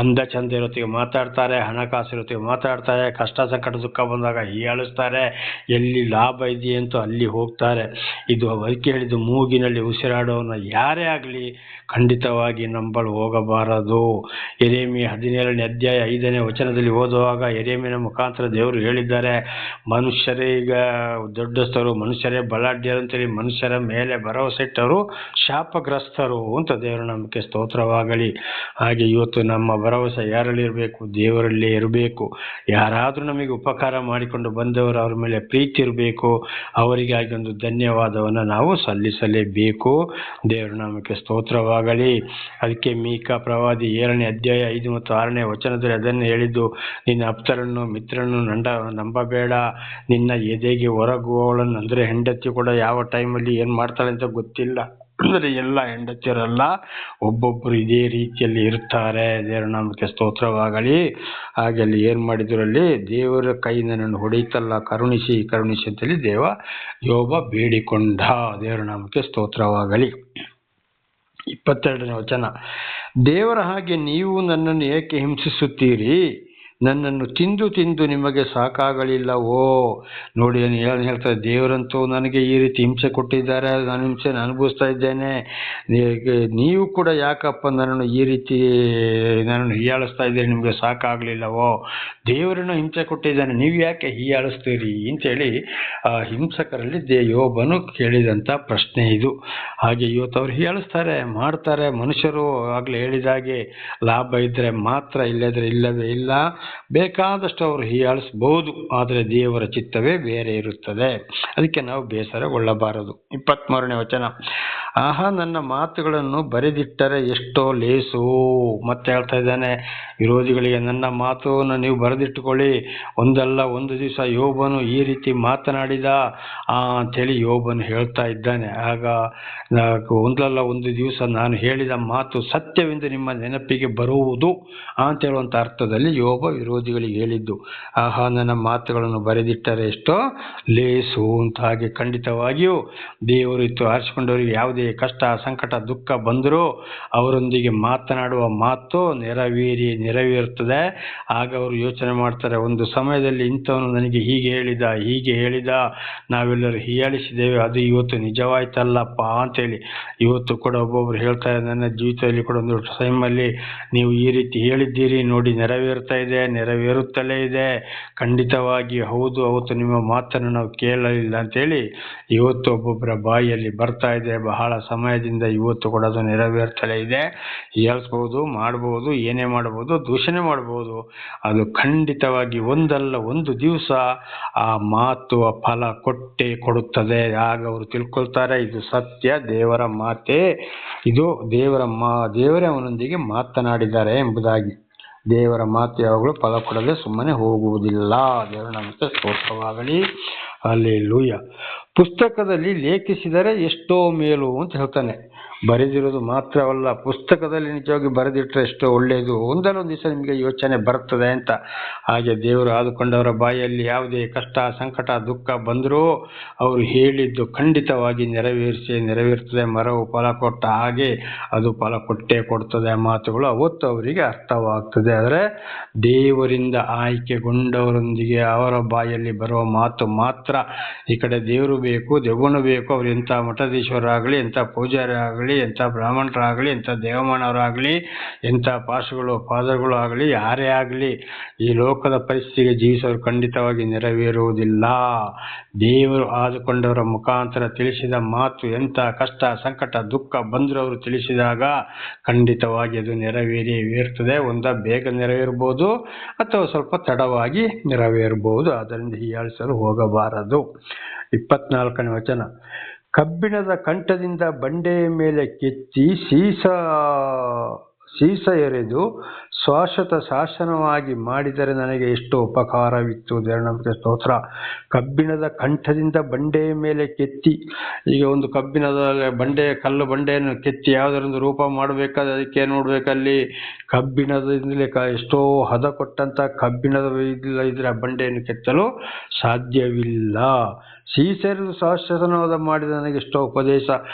ಅಂದ ಚಂದ ಇರೋತ್ತಿಗೆ ಮಾತಾಡ್ತಾರೆ, ಹಣಕಾಸು ಇರೋತ್ತಿಗೆ ಮಾತಾಡ್ತಾರೆ, ಕಷ್ಟ ಸಂಕಟ ದುಃಖ ಬಂದಾಗ ಹೀಯಾಳಿಸ್ತಾರೆ, ಎಲ್ಲಿ ಲಾಭ ಇದೆಯಂತೂ ಅಲ್ಲಿ ಹೋಗ್ತಾರೆ. ಇದು ಅದಕ್ಕೆ ಹೇಳಿದ್ದು, ಮೂಗಿನಲ್ಲಿ ಉಸಿರಾಡುವವನ ಯಾರೇ ಆಗಲಿ ಖಂಡಿತವಾಗಿ ನಂಬಲು ಹೋಗಬಾರದು. ಯೆರೆಮೀಯ 17ನೇ ಅಧ್ಯಾಯ 5ನೇ ವಚನದಲ್ಲಿ ಓದುವಾಗ ಯೆರೆಮೀಯನ ಮುಖಾಂತರ ದೇವರು ಹೇಳಿದ್ದಾರೆ, ಮನುಷ್ಯರೇ ಈಗ ದೊಡ್ಡಸ್ತರು, ಮನುಷ್ಯರೇ ಬಲಾಢ್ಯರು ಅಂತೇಳಿ ಮನುಷ್ಯರ ಮೇಲೆ ಭರವಸೆ ಇಟ್ಟವರು ಶಾಪಗ್ರಸ್ತರು ಅಂತ ದೇವರ ನಾಮಕ್ಕೆ ಸ್ತೋತ್ರವಾಗಲಿ. ಹಾಗೆ ಇವತ್ತು ನಮ್ಮ ಭರವಸೆ ಯಾರಲ್ಲಿ ಇರಬೇಕು? ದೇವರಲ್ಲೇ ಇರಬೇಕು. ಯಾರಾದರೂ ನಮಗೆ ಉಪಕಾರ ಮಾಡಿಕೊಂಡು ಬಂದವರು ಅವರ ಮೇಲೆ ಪ್ರೀತಿ ಇರಬೇಕು. ಅವರಿಗಾಗಿ ಒಂದು ಧನ್ಯವಾದವನ್ನು ನಾವು ಸಲ್ಲಿಸಲೇಬೇಕು. ದೇವರ ನಾಮಕ್ಕೆ ಸ್ತೋತ್ರವಾಗಲಿ. ಅದಕ್ಕೆ ಮೀಕಾ ಪ್ರವಾದಿ 7ನೇ ಅಧ್ಯಾಯ 5 ಮತ್ತು 6ನೇ ವಚನದಲ್ಲಿ ಅದನ್ನು ಹೇಳಿದ್ದು, ನಿನ್ನ ಆಪ್ತರನ್ನು ಮಿತ್ರರನ್ನು ನಂಬಬೇಡ, ನಿನ್ನ ಎದೆಗೆ ಹೊರಗುವವಳನ್ನು, ಅಂದರೆ ಹೆಂಡತಿ ಕೂಡ ಯಾವ ಟೈಮಲ್ಲಿ ಏನು ಮಾಡ್ತಾಳೆ ಅಂತ ಗೊತ್ತಿಲ್ಲ. ಅಂದರೆ ಎಲ್ಲ ಹೆಂಡತಿಯರಲ್ಲ, ಒಬ್ಬೊಬ್ಬರು ಇದೇ ರೀತಿಯಲ್ಲಿ ಇರ್ತಾರೆ. ದೇವರ ನಾಮಕ್ಕೆ ಸ್ತೋತ್ರವಾಗಲಿ. ಹಾಗೆ ಅಲ್ಲಿ ಏನು ಮಾಡಿದ್ರು, ಅಲ್ಲಿ ದೇವರ ಕೈ ನನ್ನನ್ನು ಹೊಡೆಯುತ್ತಲ್ಲ, ಕರುಣಿಸಿ ಅಂತೇಳಿ ಯೋಬ ಬೇಡಿಕೊಂಡ. ದೇವರ ನಾಮಕ್ಕೆ ಸ್ತೋತ್ರವಾಗಲಿ. 22ನೇ ವಚನ, ದೇವರ ಹಾಗೆ ನೀವು ನನ್ನನ್ನು ಏಕೆ ಹಿಂಸಿಸುತ್ತೀರಿ? ನನ್ನನ್ನು ತಿಂದು ನಿಮಗೆ ಸಾಕಾಗಲಿಲ್ಲವೋ? ನೋಡಿ ಏನು ಹೇಳ್ತಾರೆ, ದೇವರಂತೂ ನನಗೆ ಈ ರೀತಿ ಹಿಂಸೆ ಕೊಟ್ಟಿದ್ದಾರೆ, ನಾನು ಹಿಂಸೆಯನ್ನು ಅನುಭವಿಸ್ತಾ ಇದ್ದೇನೆ, ನೀವು ಕೂಡ ಯಾಕಪ್ಪ ನನ್ನನ್ನು ಈ ರೀತಿ ಹೀಯಾಳಿಸ್ತಾ ಇದ್ದೀರಿ, ನಿಮಗೆ ಸಾಕಾಗಲಿಲ್ಲವೋ? ದೇವರನ್ನು ಹಿಂಸೆ ಕೊಟ್ಟಿದ್ದಾನೆ, ನೀವು ಯಾಕೆ ಹೀಯಾಳಿಸ್ತೀರಿ ಅಂತೇಳಿ ಹಿಂಸಕರಲ್ಲಿ ಯೋಬನು ಕೇಳಿದಂಥ ಪ್ರಶ್ನೆ ಇದು. ಹಾಗೆ ಇವತ್ತು ಅವ್ರು ಹೀಯಾಳಿಸ್ತಾರೆ, ಮಾಡ್ತಾರೆ. ಮನುಷ್ಯರು ಆಗಲೇ ಹೇಳಿದಾಗೆ ಲಾಭ ಇದ್ದರೆ ಮಾತ್ರ, ಇಲ್ಲದ್ರೆ ಇಲ್ಲವೇ ಇಲ್ಲ. ಬೇಕಾದಷ್ಟು ಅವರು ಹೀಯಾಳಿಸಬಹುದು, ಆದರೆ ದೇವರ ಚಿತ್ತವೇ ಬೇರೆ ಇರುತ್ತದೆ. ಅದಕ್ಕೆ ನಾವು ಬೇಸರಗೊಳ್ಳಬಾರದು. 23ನೇ ವಚನ, ಆಹಾ ನನ್ನ ಮಾತುಗಳನ್ನು ಬರೆದಿಟ್ಟರೆ ಎಷ್ಟೋ ಲೇಸು. ಮತ್ತೆ ಹೇಳ್ತಾ ಇದ್ದಾನೆ ವಿರೋಧಿಗಳಿಗೆ, ನನ್ನ ಮಾತನ್ನು ನೀವು ಬರೆದಿಟ್ಟುಕೊಳ್ಳಿ, ಒಂದಲ್ಲ ಒಂದು ದಿವಸ ಯೋಬನು ಈ ರೀತಿ ಮಾತನಾಡಿದ ಅಂಥೇಳಿ ಯೋಬನು ಹೇಳ್ತಾ ಇದ್ದಾನೆ. ಆಗ ಒಂದಲ್ಲ ಒಂದು ದಿವಸ ನಾನು ಹೇಳಿದ ಮಾತು ಸತ್ಯವೆಂದು ನಿಮ್ಮ ನೆನಪಿಗೆ ಬರುವುದು ಅಂತ ಹೇಳುವಂಥ ಅರ್ಥದಲ್ಲಿ ಯೋಬ ವಿರೋಧಿಗಳಿಗೆ ಹೇಳಿದ್ದು, ಆಹಾ ನನ್ನ ಮಾತುಗಳನ್ನು ಬರೆದಿಟ್ಟರೆ ಎಷ್ಟೋ ಲೇಸು ಅಂತ. ಹಾಗೆ ಖಂಡಿತವಾಗಿಯೂ ದೇವರು ಇತ್ತು ಆರಿಸಿಕೊಂಡವರಿಗೆ ಯಾವುದೇ ಕಷ್ಟ ಸಂಕಟ ದುಃಖ ಬಂದರೂ ಅವರೊಂದಿಗೆ ಮಾತನಾಡುವ ಮಾತು ನೆರವೇರುತ್ತದೆ. ಆಗ ಅವರು ಯೋಚನೆ ಮಾಡ್ತಾರೆ, ಒಂದು ಸಮಯದಲ್ಲಿ ಇಂಥವನು ನನಗೆ ಹೀಗೆ ಹೇಳಿದ ನಾವೆಲ್ಲರೂ ಹೀಯಾಳಿಸಿದ್ದೇವೆ, ಅದು ಇವತ್ತು ನಿಜವಾಯ್ತಲ್ಲಪ್ಪ ಅಂತೇಳಿ. ಇವತ್ತು ಕೂಡ ಒಬ್ಬೊಬ್ರು ಹೇಳ್ತಾರೆ, ನನ್ನ ಜೀವಿತದಲ್ಲಿ ಕೂಡ ಒಂದು ಟೈಮಲ್ಲಿ ನೀವು ಈ ರೀತಿ ಹೇಳಿದ್ದೀರಿ ನೋಡಿ, ನೆರವೇರುತ್ತಲೇ ಇದೆ. ಖಂಡಿತವಾಗಿ ಹೌದು, ಅವತ್ತು ನಿಮ್ಮ ಮಾತನ್ನು ನಾವು ಕೇಳಲಿಲ್ಲ ಅಂತೇಳಿ ಇವತ್ತು ಒಬ್ಬೊಬ್ಬರ ಬಾಯಿಯಲ್ಲಿ ಬರ್ತಾ ಇದೆ. ಬಹಳ ಸಮಯದಿಂದ ಇವತ್ತು ಕೂಡ ಅದು ನೆರವೇರ್ತಲೇ ಇದೆ. ಹೇಳ್ಸ್ಬೋದು, ಮಾಡ್ಬೋದು, ಏನೇ ಮಾಡ್ಬೋದು, ದೂಷಣೆ ಮಾಡ್ಬೋದು, ಅದು ಖಂಡಿತವಾಗಿ ಒಂದಲ್ಲ ಒಂದು ದಿವಸ ಆ ಮಾತು ಆ ಫಲ ಕೊಟ್ಟೇ ಕೊಡುತ್ತದೆ. ಆಗ ಅವರು ತಿಳ್ಕೊಳ್ತಾರೆ, ಇದು ಸತ್ಯ, ದೇವರ ಮಾತೇ ಇದು, ದೇವರೇ ಅವನೊಂದಿಗೆ ಮಾತನಾಡಿದ್ದಾರೆ ಎಂಬುದಾಗಿ. ದೇವರ ಮಾತು ಯಾವಾಗಲೂ ಫಲ ಕೊಡದೆ ಸುಮ್ಮನೆ ಹೋಗುವುದಿಲ್ಲ. ದೇವರ ನಾಮಕ್ಕೆ ಸ್ತೋತ್ರವಾಗಲಿ. ಹಲ್ಲೆಲೂಯಾ. ಪುಸ್ತಕದಲ್ಲಿ ಲೇಖಿಸಿದರೆ ಎಷ್ಟೋ ಮೇಲು ಅಂತ ಹೇಳ್ತಾನೆ. ಬರೆದಿರೋದು ಮಾತ್ರವಲ್ಲ, ಪುಸ್ತಕದಲ್ಲಿ ನಿಜವಾಗಿ ಬರೆದಿಟ್ಟರೆ ಎಷ್ಟೋ ಒಳ್ಳೆಯದು. ಒಂದಲ್ಲೊಂದು ದಿವಸ ನಿಮಗೆ ಯೋಚನೆ ಬರ್ತದೆ ಅಂತ. ಹಾಗೆ ದೇವರು ಆದುಕೊಂಡವರ ಬಾಯಲ್ಲಿ ಯಾವುದೇ ಕಷ್ಟ ಸಂಕಟ ದುಃಖ ಬಂದರೂ ಅವರು ಹೇಳಿದ್ದು ಖಂಡಿತವಾಗಿ ನೆರವೇರ್ತದೆ. ಮರವು ಫಲ ಕೊಟ್ಟ ಹಾಗೆ ಅದು ಫಲ ಕೊಟ್ಟೇ ಕೊಡ್ತದೆ. ಮಾತುಗಳು ಅವತ್ತು ಅವರಿಗೆ ಅರ್ಥವಾಗ್ತದೆ. ಆದರೆ ದೇವರಿಂದ ಆಯ್ಕೆಗೊಂಡವರೊಂದಿಗೆ ಅವರ ಬಾಯಲ್ಲಿ ಬರುವ ಮಾತು ಮಾತ್ರ. ಈ ಕಡೆ ದೇವರು ಬೇಕು, ದೆವ್ವನು ಬೇಕು. ಅವ್ರು ಎಂಥ ಮಠಾಧೀಶರಾಗಲಿ, ಎಂಥ ಪೂಜಾರಿ ಆಗಲಿ, ಎಂಥ ಬ್ರಾಹ್ಮಣರಾಗಲಿ, ಎಂಥ ದೇವಮಾನವರಾಗಲಿ, ಎಂಥ ಫಾದರ್ಗಳು ಆಗಲಿ, ಯಾರೇ ಆಗಲಿ, ಈ ಲೋಕದ ಪರಿಸ್ಥಿತಿಗೆ ಜೀವಿಸೋರು ಖಂಡಿತವಾಗಿ ನೆರವೇರುವುದಿಲ್ಲ. ದೇವರು ಆದುಕೊಂಡವರ ಮುಖಾಂತರ ತಿಳಿಸಿದ ಮಾತು ಎಂಥ ಕಷ್ಟ ಸಂಕಟ ದುಃಖ ಬಂದರೂ ಅವರು ತಿಳಿಸಿದಾಗ ಖಂಡಿತವಾಗಿ ಅದು ನೆರವೇರ್ತದೆ. ಬೇಗ ನೆರವೇರ್ಬೋದು ಅಥವಾ ಸ್ವಲ್ಪ ತಡವಾಗಿ ನೆರವೇರ್ಬೋದು. ಆದ್ದರಿಂದ ಹೀಯಾಳಿಸಲು ಹೋಗಬಾರದು. 24ನೇ ವಚನ. ಕಬ್ಬಿಣದ ಕಂಠದಿಂದ ಬಂಡೆಯ ಮೇಲೆ ಕೆತ್ತಿ ಸೀಸ ಎರೆದು ಶಾಶ್ವತ ಶಾಸನವಾಗಿ ಮಾಡಿದರೆ ನನಗೆ ಎಷ್ಟು ಉಪಕಾರವಿತ್ತು. ದೇವರ ಸ್ತೋತ್ರ. ಕಬ್ಬಿಣದ ಕಂಠದಿಂದ ಬಂಡೆಯ ಮೇಲೆ ಕೆತ್ತಿ, ಈಗ ಒಂದು ಕಬ್ಬಿಣದ ಕಲ್ಲು ಬಂಡೆಯನ್ನು ಕೆತ್ತಿ ಯಾವುದರೊಂದು ರೂಪ ಮಾಡಬೇಕಾದ್ರೆ ಅದಕ್ಕೆ ನೋಡ್ಬೇಕಲ್ಲಿ ಕಬ್ಬಿಣದಿಂದಲೇ ಎಷ್ಟೋ ಹದ ಕೊಟ್ಟಂತ ಕಬ್ಬಿಣದ ಇದ್ರೆ ಆ ಬಂಡೆಯನ್ನು ಕೆತ್ತಲು ಸಾಧ್ಯವಿಲ್ಲ. ಸೀಸೆರೆದು ಶಾಸನವಾದ ಮಾಡಿದ ನನಗೆ ಎಷ್ಟೋ ಉಪದೇಶ.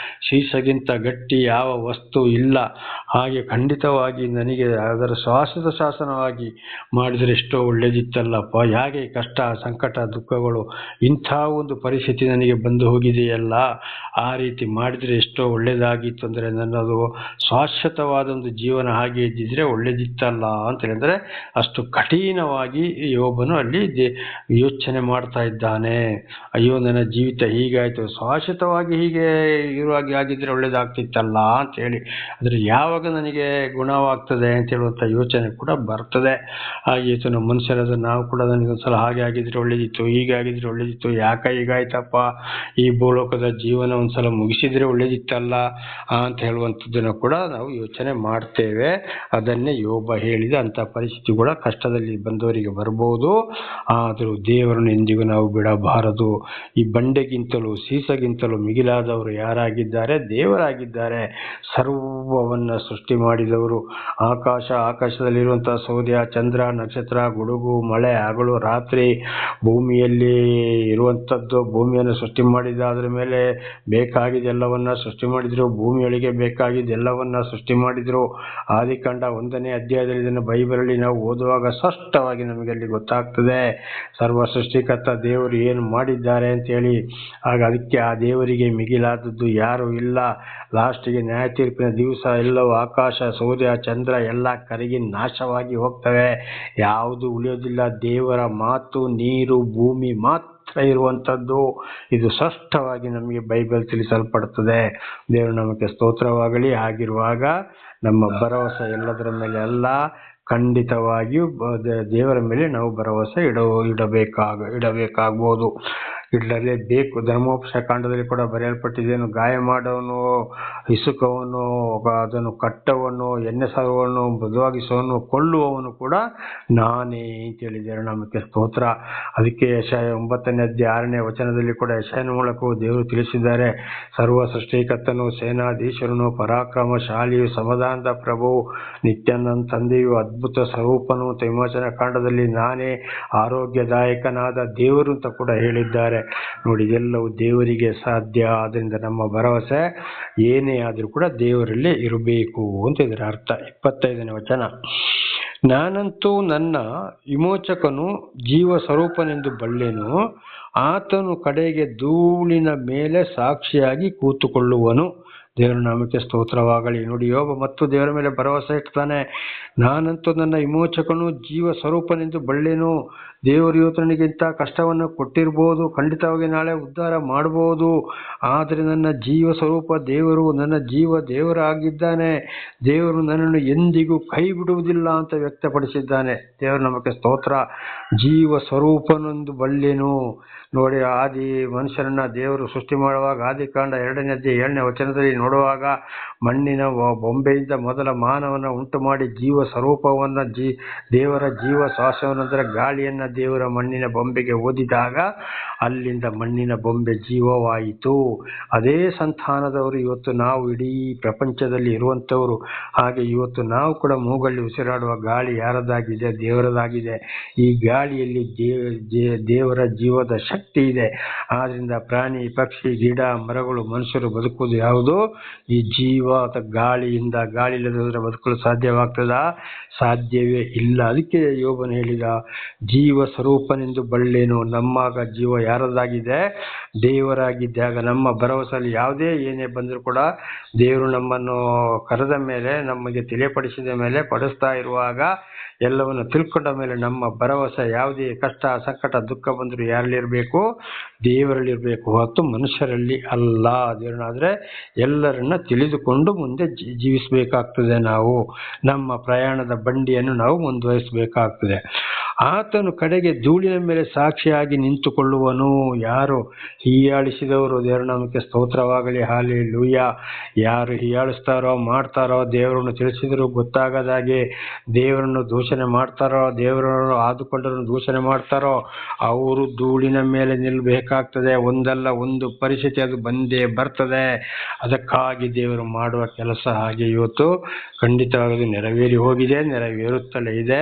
ಸೀಸಗಿಂತ ಗಟ್ಟಿ ಯಾವ ವಸ್ತು ಇಲ್ಲ. ಹಾಗೆ ಖಂಡಿತವಾಗಿ ನನಗೆ ಅದರ ಶಾಶ್ವತ ಶಾಸನವಾಗಿ ಮಾಡಿದರೆ ಎಷ್ಟೋ ಒಳ್ಳೇದಿತ್ತಲ್ಲಪ್ಪ. ಹೇಗೆ ಕಷ್ಟ ಸಂಕಟ ದುಃಖಗಳು ಇಂಥ ಒಂದು ಪರಿಸ್ಥಿತಿ ನನಗೆ ಬಂದು ಹೋಗಿದೆಯಲ್ಲ, ಆ ರೀತಿ ಮಾಡಿದರೆ ಎಷ್ಟೋ ಒಳ್ಳೇದಾಗಿತ್ತು. ಅಂದರೆ ನನ್ನದು ಶಾಶ್ವತವಾದ ಒಂದು ಜೀವನ ಹಾಗೆ ಇದ್ದಿದ್ರೆ ಒಳ್ಳೇದಿತ್ತಲ್ಲ ಅಂತ ಹೇಳಿದ್ರೆ ಅಷ್ಟು ಕಠಿಣವಾಗಿ ಯೋಬನು ಅಲ್ಲಿ ಯೋಚನೆ ಮಾಡ್ತಾ ಇದ್ದಾನೆ. ಅಯ್ಯೋ ನನ್ನ ಜೀವಿತ ಹೀಗಾಯಿತು, ಶಾಶ್ವತವಾಗಿ ಹೀಗೆ ಇರುವಾಗಿ ಆಗಿದ್ರೆ ಒಳ್ಳೇದಾಗ್ತಿತ್ತಲ್ಲ ಅಂತೇಳಿ. ಆದರೆ ಯಾವಾಗ ನನಗೆ ಗುಣವಾಗ್ತದೆ ಅಂತ ಹೇಳುವಂಥ ಯೋಚನೆ ಕೂಡ ಬರ್ತದೆ. ಹಾಗೆ ನಮ್ಮ ಮನುಷ್ಯರಾದ ನಾವು ಕೂಡ ನನಗೊಂದ್ಸಲ ಹಾಗೆ ಆಗಿದ್ರೆ ಒಳ್ಳೇದಿತ್ತು, ಹೀಗೆ ಆಗಿದ್ರೆ ಒಳ್ಳೇದಿತ್ತು, ಯಾಕೆ ಹೀಗಾಯ್ತಪ್ಪ, ಈ ಭೂಲೋಕದ ಜೀವನ ಒಂದ್ಸಲ ಮುಗಿಸಿದ್ರೆ ಒಳ್ಳೇದಿತ್ತಲ್ಲ ಅಂತ ಹೇಳುವಂಥದ್ದನ್ನು ಕೂಡ ನಾವು ಯೋಚನೆ ಮಾಡ್ತೇವೆ. ಅದನ್ನೇ ಯೋಬ ಹೇಳಿದ. ಅಂಥ ಪರಿಸ್ಥಿತಿ ಕೂಡ ಕಷ್ಟದಲ್ಲಿ ಬಂದವರಿಗೆ ಬರ್ಬೋದು. ಆದರೂ ದೇವರನ್ನು ಎಂದಿಗೂ ನಾವು ಬಿಡಬಾರದು. ಈ ಬಂಡೆಗಿಂತಲೂ ಸೀಸಗಿಂತಲೂ ಮಿಗಿಲಾದವರು ಯಾರಾಗಿದ್ದಾರೆ? ದೇವರಾಗಿದ್ದಾರೆ. ಸರ್ವವನ್ನ ಸೃಷ್ಟಿ ಮಾಡಿದವರು. ಆಕಾಶದಲ್ಲಿರುವಂತಹ ಸೂರ್ಯ ಚಂದ್ರ ನಕ್ಷತ್ರ ಗುಡುಗು ಮಳೆ ಹಗಲು ರಾತ್ರಿ, ಭೂಮಿಯಲ್ಲಿ ಇರುವಂಥದ್ದು, ಭೂಮಿಯನ್ನು ಸೃಷ್ಟಿ ಮಾಡಿದ, ಅದರ ಮೇಲೆ ಬೇಕಾಗಿದ್ದೆಲ್ಲವನ್ನ ಸೃಷ್ಟಿ ಮಾಡಿದ್ರು. ಭೂಮಿಯೊಳಗೆ ಬೇಕಾಗಿದ್ದೆಲ್ಲವನ್ನ ಸೃಷ್ಟಿ ಮಾಡಿದ್ರು. ಆದಿಕಾಂಡ 1ನೇ ಅಧ್ಯಾಯದಲ್ಲಿ ಇದನ್ನು ಬೈಬಲಲ್ಲಿ ನಾವು ಓದುವಾಗ ಸ್ಪಷ್ಟವಾಗಿ ನಮಗೆ ಅಲ್ಲಿ ಗೊತ್ತಾಗ್ತದೆ ಸರ್ವ ಸೃಷ್ಟಿಕರ್ತ ದೇವರು ಏನು ಮಾಡಿದ್ದಾರೆ ಅಂತೇಳಿ. ಆಗ ಅದಕ್ಕೆ ಆ ದೇವರಿಗೆ ಮಿಗಿಲಾದದ್ದು ಯಾರು ಇಲ್ಲ. ಲಾಸ್ಟಿಗೆ ನ್ಯಾಯ ತೀರ್ಪಿನ ದಿವಸ ಎಲ್ಲವೂ ಆಕಾಶ ಸೂರ್ಯ ಚಂದ್ರ ಎಲ್ಲ ಕರಗಿ ನಾಶವಾಗಿ ಹೋಗ್ತವೆ, ಯಾವುದು ಉಳಿಯೋದಿಲ್ಲ. ದೇವರ ಮಾತು ನೀರು ಭೂಮಿ ಮಾತ್ರ ಇರುವಂಥದ್ದು. ಇದು ಸ್ಪಷ್ಟವಾಗಿ ನಮಗೆ ಬೈಬಲ್ ತಿಳಿಸಲ್ಪಡುತ್ತದೆ. ದೇವರು ನಮಗೆ ಸ್ತೋತ್ರವಾಗಲಿ. ಆಗಿರುವಾಗ ನಮ್ಮ ಭರವಸೆ ಎಲ್ಲದರ ಮೇಲೆ ಅಲ್ಲ, ಖಂಡಿತವಾಗಿಯೂ ದೇವರ ಮೇಲೆ ನಾವು ಭರವಸೆ ಇಡಬೇಕಾಗ್ಬೋದು. ಇಡಲೇಬೇಕು. ಧರ್ಮೋಪದೇಶ ಕಾಂಡದಲ್ಲಿ ಕೂಡ ಬರೆಯಲ್ಪಟ್ಟಿದ್ದೇನು, ಗಾಯ ಮಾಡೋನು, ಇಸುಕವನು, ಅದನ್ನು ಕಟ್ಟವನು, ಎಣ್ಣೆ ಸಾರುವವನು, ಮೃದುವಾಗಿಸುವವನು, ಕೊಲ್ಲುವವನು ಕೂಡ ನಾನೇ ಅಂತ ಹೇಳಿದ್ದಾರೆ. ನಮಗೆ ಸ್ತೋತ್ರ. ಅದಕ್ಕೆ ಯೆಶಾಯ 9ನೇ ಅಧ್ಯಾಯ 6ನೇ ವಚನದಲ್ಲಿ ಕೂಡ ಯೆಶಾಯನ ಮೂಲಕವೂ ದೇವರು ತಿಳಿಸಿದ್ದಾರೆ, ಸರ್ವ ಸೃಷ್ಟಿಕರ್ತನು, ಸೇನಾಧೀಶ್ವರನು, ಪರಾಕ್ರಮಶಾಲಿಯು, ಸಮಾಧಾನದ ಪ್ರಭುವು, ನಿತ್ಯಾನಂದ ತಂದೆಯು, ಅದ್ಭುತ ಸ್ವರೂಪನು, ವಿಮೋಚನ ಕಾಂಡದಲ್ಲಿ ನಾನೇ ಆರೋಗ್ಯದಾಯಕನಾದ ದೇವರು ಅಂತ ಕೂಡ ಹೇಳಿದ್ದಾರೆ. ನೋಡಿ, ಇದೆಲ್ಲವೂ ದೇವರಿಗೆ ಸಾಧ್ಯ. ಆದ್ದರಿಂದ ನಮ್ಮ ಭರವಸೆ ಏನೇ ಆದರೂ ಕೂಡ ದೇವರಲ್ಲೇ ಇರಬೇಕು ಅಂತ ಇದರ ಅರ್ಥ. 25ನೇ ವಚನ, ನಾನಂತೂ ನನ್ನ ವಿಮೋಚಕನು ಜೀವ ಸ್ವರೂಪನೆಂದು ಬಲ್ಲೆನು, ಆತನು ಕಡೆಗೆ ಧೂಳಿನ ಮೇಲೆ ಸಾಕ್ಷಿಯಾಗಿ ಕೂತುಕೊಳ್ಳುವನು. ದೇವರ ನಾಮಕ್ಕೆ ಸ್ತೋತ್ರವಾಗಲಿ. ನೋಡಿ, ಯೋಬ ಮತ್ತು ದೇವರ ಮೇಲೆ ಭರವಸೆ ಇಡ್ತಾನೆ. ನಾನಂತೂ ನನ್ನ ವಿಮೋಚಕನು ಜೀವ ಸ್ವರೂಪನೆಂದು ಬಲ್ಲೆನು. ದೇವರು ಇವತ್ತು ನನಗೆ ಇಂಥ ಕಷ್ಟವನ್ನು ಕೊಟ್ಟಿರ್ಬೋದು, ಖಂಡಿತವಾಗಿ ನಾಳೆ ಉದ್ಧಾರ ಮಾಡ್ಬೋದು. ಆದರೆ ನನ್ನ ಜೀವ ಸ್ವರೂಪ ದೇವರು, ನನ್ನ ಜೀವ ದೇವರಾಗಿದ್ದಾನೆ. ದೇವರು ನನ್ನನ್ನು ಎಂದಿಗೂ ಕೈ ಬಿಡುವುದಿಲ್ಲ ಅಂತ ವ್ಯಕ್ತಪಡಿಸಿದ್ದಾನೆ. ದೇವರು ನಮಗೆ ಸ್ತೋತ್ರ. ಜೀವ ಸ್ವರೂಪನೆಂದು ಬಲ್ಲೆನು. ನೋಡಿ, ಆದಿ ಮನುಷ್ಯರನ್ನ ದೇವರು ಸೃಷ್ಟಿ ಮಾಡುವಾಗ ಆದಿಕಾಂಡ 2ನೇ ಅಧ್ಯಾಯ 7ನೇ ವಚನದಲ್ಲಿ ನೋಡುವಾಗ ಮಣ್ಣಿನ ಬೊಂಬೆಯಿಂದ ಮೊದಲ ಮಾನವನ ಉಂಟು ಮಾಡಿ ಜೀವ ಸ್ವರೂಪವನ್ನು ದೇವರ ಜೀವ ಶ್ವಾಸವನ್ನೆಂದರೆ ಗಾಳಿಯನ್ನು ದೇವರ ಮಣ್ಣಿನ ಬೊಂಬೆಗೆ ಓದಿದಾಗ ಅಲ್ಲಿಂದ ಮಣ್ಣಿನ ಬೊಂಬೆ ಜೀವವಾಯಿತು. ಅದೇ ಸಂತಾನದವರು ಇವತ್ತು ನಾವು ಇಡೀ ಪ್ರಪಂಚದಲ್ಲಿ ಇರುವಂಥವರು. ಹಾಗೆ ಇವತ್ತು ನಾವು ಕೂಡ ಮೂಗಲ್ಲಿ ಉಸಿರಾಡುವ ಗಾಳಿ ಯಾರದಾಗಿದೆ? ದೇವರದಾಗಿದೆ. ಈ ಗಾಳಿಯಲ್ಲಿ ದೇವರ ಜೀವದ ಶಕ್ತಿ ಇದೆ. ಆದ್ರಿಂದ ಪ್ರಾಣಿ, ಪಕ್ಷಿ, ಗಿಡ, ಮರಗಳು, ಮನುಷ್ಯರು ಬದುಕುವುದು ಯಾವುದು? ಈ ಜೀವದ ಗಾಳಿಯಿಂದ. ಗಾಳಿ ಇಲ್ಲದಿದ್ದರೆ ಬದುಕಲು ಸಾಧ್ಯವಾಗ್ತದ? ಸಾಧ್ಯವೇ ಇಲ್ಲ. ಅದಕ್ಕೆ ಯೋಬನು ಹೇಳಿದ, ಜೀವ ಸ್ವರೂಪನೆಂದು ಬಲ್ಲೆನು. ನಮ್ಮಾಗ ಜೀವ ಯಾರದಾಗಿದೆ? ದೇವರಾಗಿದ್ದಾಗ ನಮ್ಮ ಭರವಸೆಯಲ್ಲಿ ಯಾವುದೇ ಏನೇ ಬಂದರೂ ಕೂಡ ದೇವರು ನಮ್ಮನ್ನು ಕರೆದ ಮೇಲೆ, ನಮಗೆ ತಿಳಿಯಪಡಿಸಿದ ಮೇಲೆ, ಪಡಿಸ್ತಾ ಇರುವಾಗ, ಎಲ್ಲವನ್ನು ತಿಳ್ಕೊಂಡ ಮೇಲೆ ನಮ್ಮ ಭರವಸೆ ಯಾವುದೇ ಕಷ್ಟ, ಸಂಕಟ, ದುಃಖ ಬಂದರೂ ಯಾರಲ್ಲಿರಬೇಕು? ದೇವರಲ್ಲಿರಬೇಕು, ಹೊರತು ಮನುಷ್ಯರಲ್ಲಿ ಅಲ್ಲ. ದೇವರನ್ನಾದರೆ ಎಲ್ಲರನ್ನ ತಿಳಿದುಕೊಂಡು ಮುಂದೆ ಜೀವಿಸಬೇಕಾಗ್ತದೆ. ನಾವು ನಮ್ಮ ಪ್ರಯಾಣದ ಬಂಡಿಯನ್ನು ನಾವು ಮುಂದುವರಿಸಬೇಕಾಗ್ತದೆ. ಆತನು ಕಡೆಗೆ ಧೂಳಿನ ಮೇಲೆ ಸಾಕ್ಷಿಯಾಗಿ ನಿಂತುಕೊಳ್ಳುವನು. ಯಾರು ಹೀಯಾಳಿಸಿದವರು? ದೇವರ ನಾಮಕ್ಕೆ ಸ್ತೋತ್ರವಾಗಲಿ. ಹಲ್ಲೆಲೂಯಾ. ಯಾರು ಹೀಯಾಳಿಸ್ತಾರೋ, ಮಾಡ್ತಾರೋ, ದೇವರನ್ನು ತಿಳಿಸಿದರೂ ಗೊತ್ತಾಗದಾಗೆ ದೇವರನ್ನು ದೂಷಣೆ ಮಾಡ್ತಾರೋ, ದೇವರನ್ನು ಆದುಕೊಂಡರನ್ನು ದೂಷಣೆ ಮಾಡ್ತಾರೋ, ಅವರು ಧೂಳಿನ ಮೇಲೆ ನಿಲ್ಲಬೇಕಾಗ್ತದೆ. ಒಂದಲ್ಲ ಒಂದು ಪರಿಸ್ಥಿತಿ ಅದು ಬಂದೇ ಬರ್ತದೆ. ಅದಕ್ಕಾಗಿ ದೇವರು ಮಾಡುವ ಕೆಲಸ ಹಾಗೆ ಇವತ್ತು ಖಂಡಿತವಾಗದು ನೆರವೇರಿ ಹೋಗಿದೆ, ನೆರವೇರುತ್ತಲೇ ಇದೆ.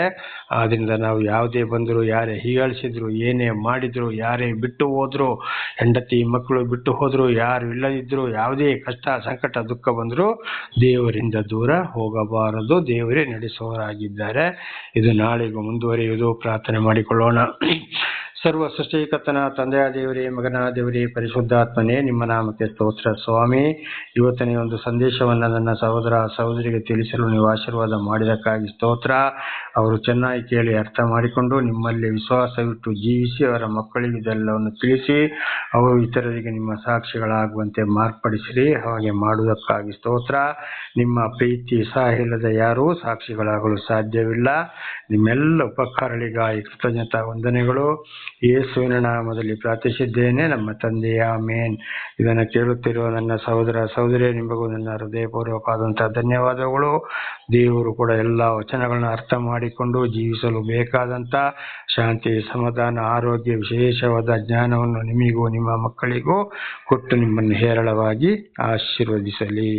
ಆದ್ದರಿಂದ ನಾವು ಯಾವುದೇ ಬಂದರೂ, ಯಾರೇ ಹೀಯಾಳಿಸಿದ್ರು, ಏನೇ ಮಾಡಿದ್ರು, ಯಾರೇ ಬಿಟ್ಟು ಹೋದ್ರು, ಹೆಂಡತಿ ಮಕ್ಕಳು ಬಿಟ್ಟು ಹೋದ್ರು, ಯಾರು ಇಲ್ಲದಿದ್ರು, ಯಾವುದೇ ಕಷ್ಟ, ಸಂಕಟ, ದುಃಖ ಬಂದರೂ ದೇವರಿಂದ ದೂರ ಹೋಗಬಾರದು. ದೇವರೇ ನಡೆಸುವವರಾಗಿದ್ದಾರೆ. ಇದು ನಾಳೆಗೂ ಮುಂದುವರಿಯುವುದು. ಪ್ರಾರ್ಥನೆ ಮಾಡಿಕೊಳ್ಳೋಣ. ಸರ್ವ ಸೃಷ್ಟಿಕರ್ತನ ತಂದೆಯ ದೇವರೇ, ಮಗನ ದೇವರೇ, ಪರಿಶುದ್ಧಾತ್ಮನೇ, ನಿಮ್ಮ ನಾಮಕ್ಕೆ ಸ್ತೋತ್ರ. ಸ್ವಾಮಿ, ಇವತ್ತನೇ ಒಂದು ಸಂದೇಶವನ್ನು ನನ್ನ ಸಹೋದರ ಸಹೋದರಿಗೆ ತಿಳಿಸಲು ನೀವು ಆಶೀರ್ವಾದ ಮಾಡಿದಕ್ಕಾಗಿ ಸ್ತೋತ್ರ. ಅವರು ಚೆನ್ನಾಗಿ ಕೇಳಿ ಅರ್ಥ ಮಾಡಿಕೊಂಡು ನಿಮ್ಮಲ್ಲಿ ವಿಶ್ವಾಸವಿಟ್ಟು ಜೀವಿಸಿ ಅವರ ಮಕ್ಕಳಿಗೆ ಇದೆಲ್ಲವನ್ನು ತಿಳಿಸಿ ಅವರು ಇತರರಿಗೆ ನಿಮ್ಮ ಸಾಕ್ಷಿಗಳಾಗುವಂತೆ ಮಾರ್ಪಡಿಸಿರಿ. ಹಾಗೆ ಮಾಡುವುದಕ್ಕಾಗಿ ಸ್ತೋತ್ರ. ನಿಮ್ಮ ಪ್ರೀತಿ ಸಹ ಇಲ್ಲದೆ ಯಾರೂ ಸಾಕ್ಷಿಗಳಾಗಲು ಸಾಧ್ಯವಿಲ್ಲ. ನಿಮ್ಮೆಲ್ಲ ಉಪಕಾರಗಳಿಗಾಗಿ ಕೃತಜ್ಞತಾ ವಂದನೆಗಳು. ಯೇಸುವಿನ ನಾಮದಲ್ಲಿ ಪ್ರಾರ್ಥಿಸಿದ್ದೇನೆ ನಮ್ಮ ತಂದೆಯ ಆಮೇನ್. ಇದನ್ನು ಕೇಳುತ್ತಿರುವ ನನ್ನ ಸಹೋದರ ಸಹೋದರಿ, ನಿಮಗೂ ನನ್ನ ಹೃದಯಪೂರ್ವಕವಾದಂತಹ ಧನ್ಯವಾದಗಳು. ದೇವರು ಕೂಡ ಎಲ್ಲ ವಚನಗಳನ್ನ ಅರ್ಥ ಮಾಡಿಕೊಂಡು ಜೀವಿಸಲು ಬೇಕಾದಂಥ ಶಾಂತಿ, ಸಮಾಧಾನ, ಆರೋಗ್ಯ, ವಿಶೇಷವಾದ ಜ್ಞಾನವನ್ನು ನಿಮಗೂ ನಿಮ್ಮ ಮಕ್ಕಳಿಗೂ ಕೊಟ್ಟು ನಿಮ್ಮನ್ನು ಹೇರಳವಾಗಿ ಆಶೀರ್ವದಿಸಲಿ.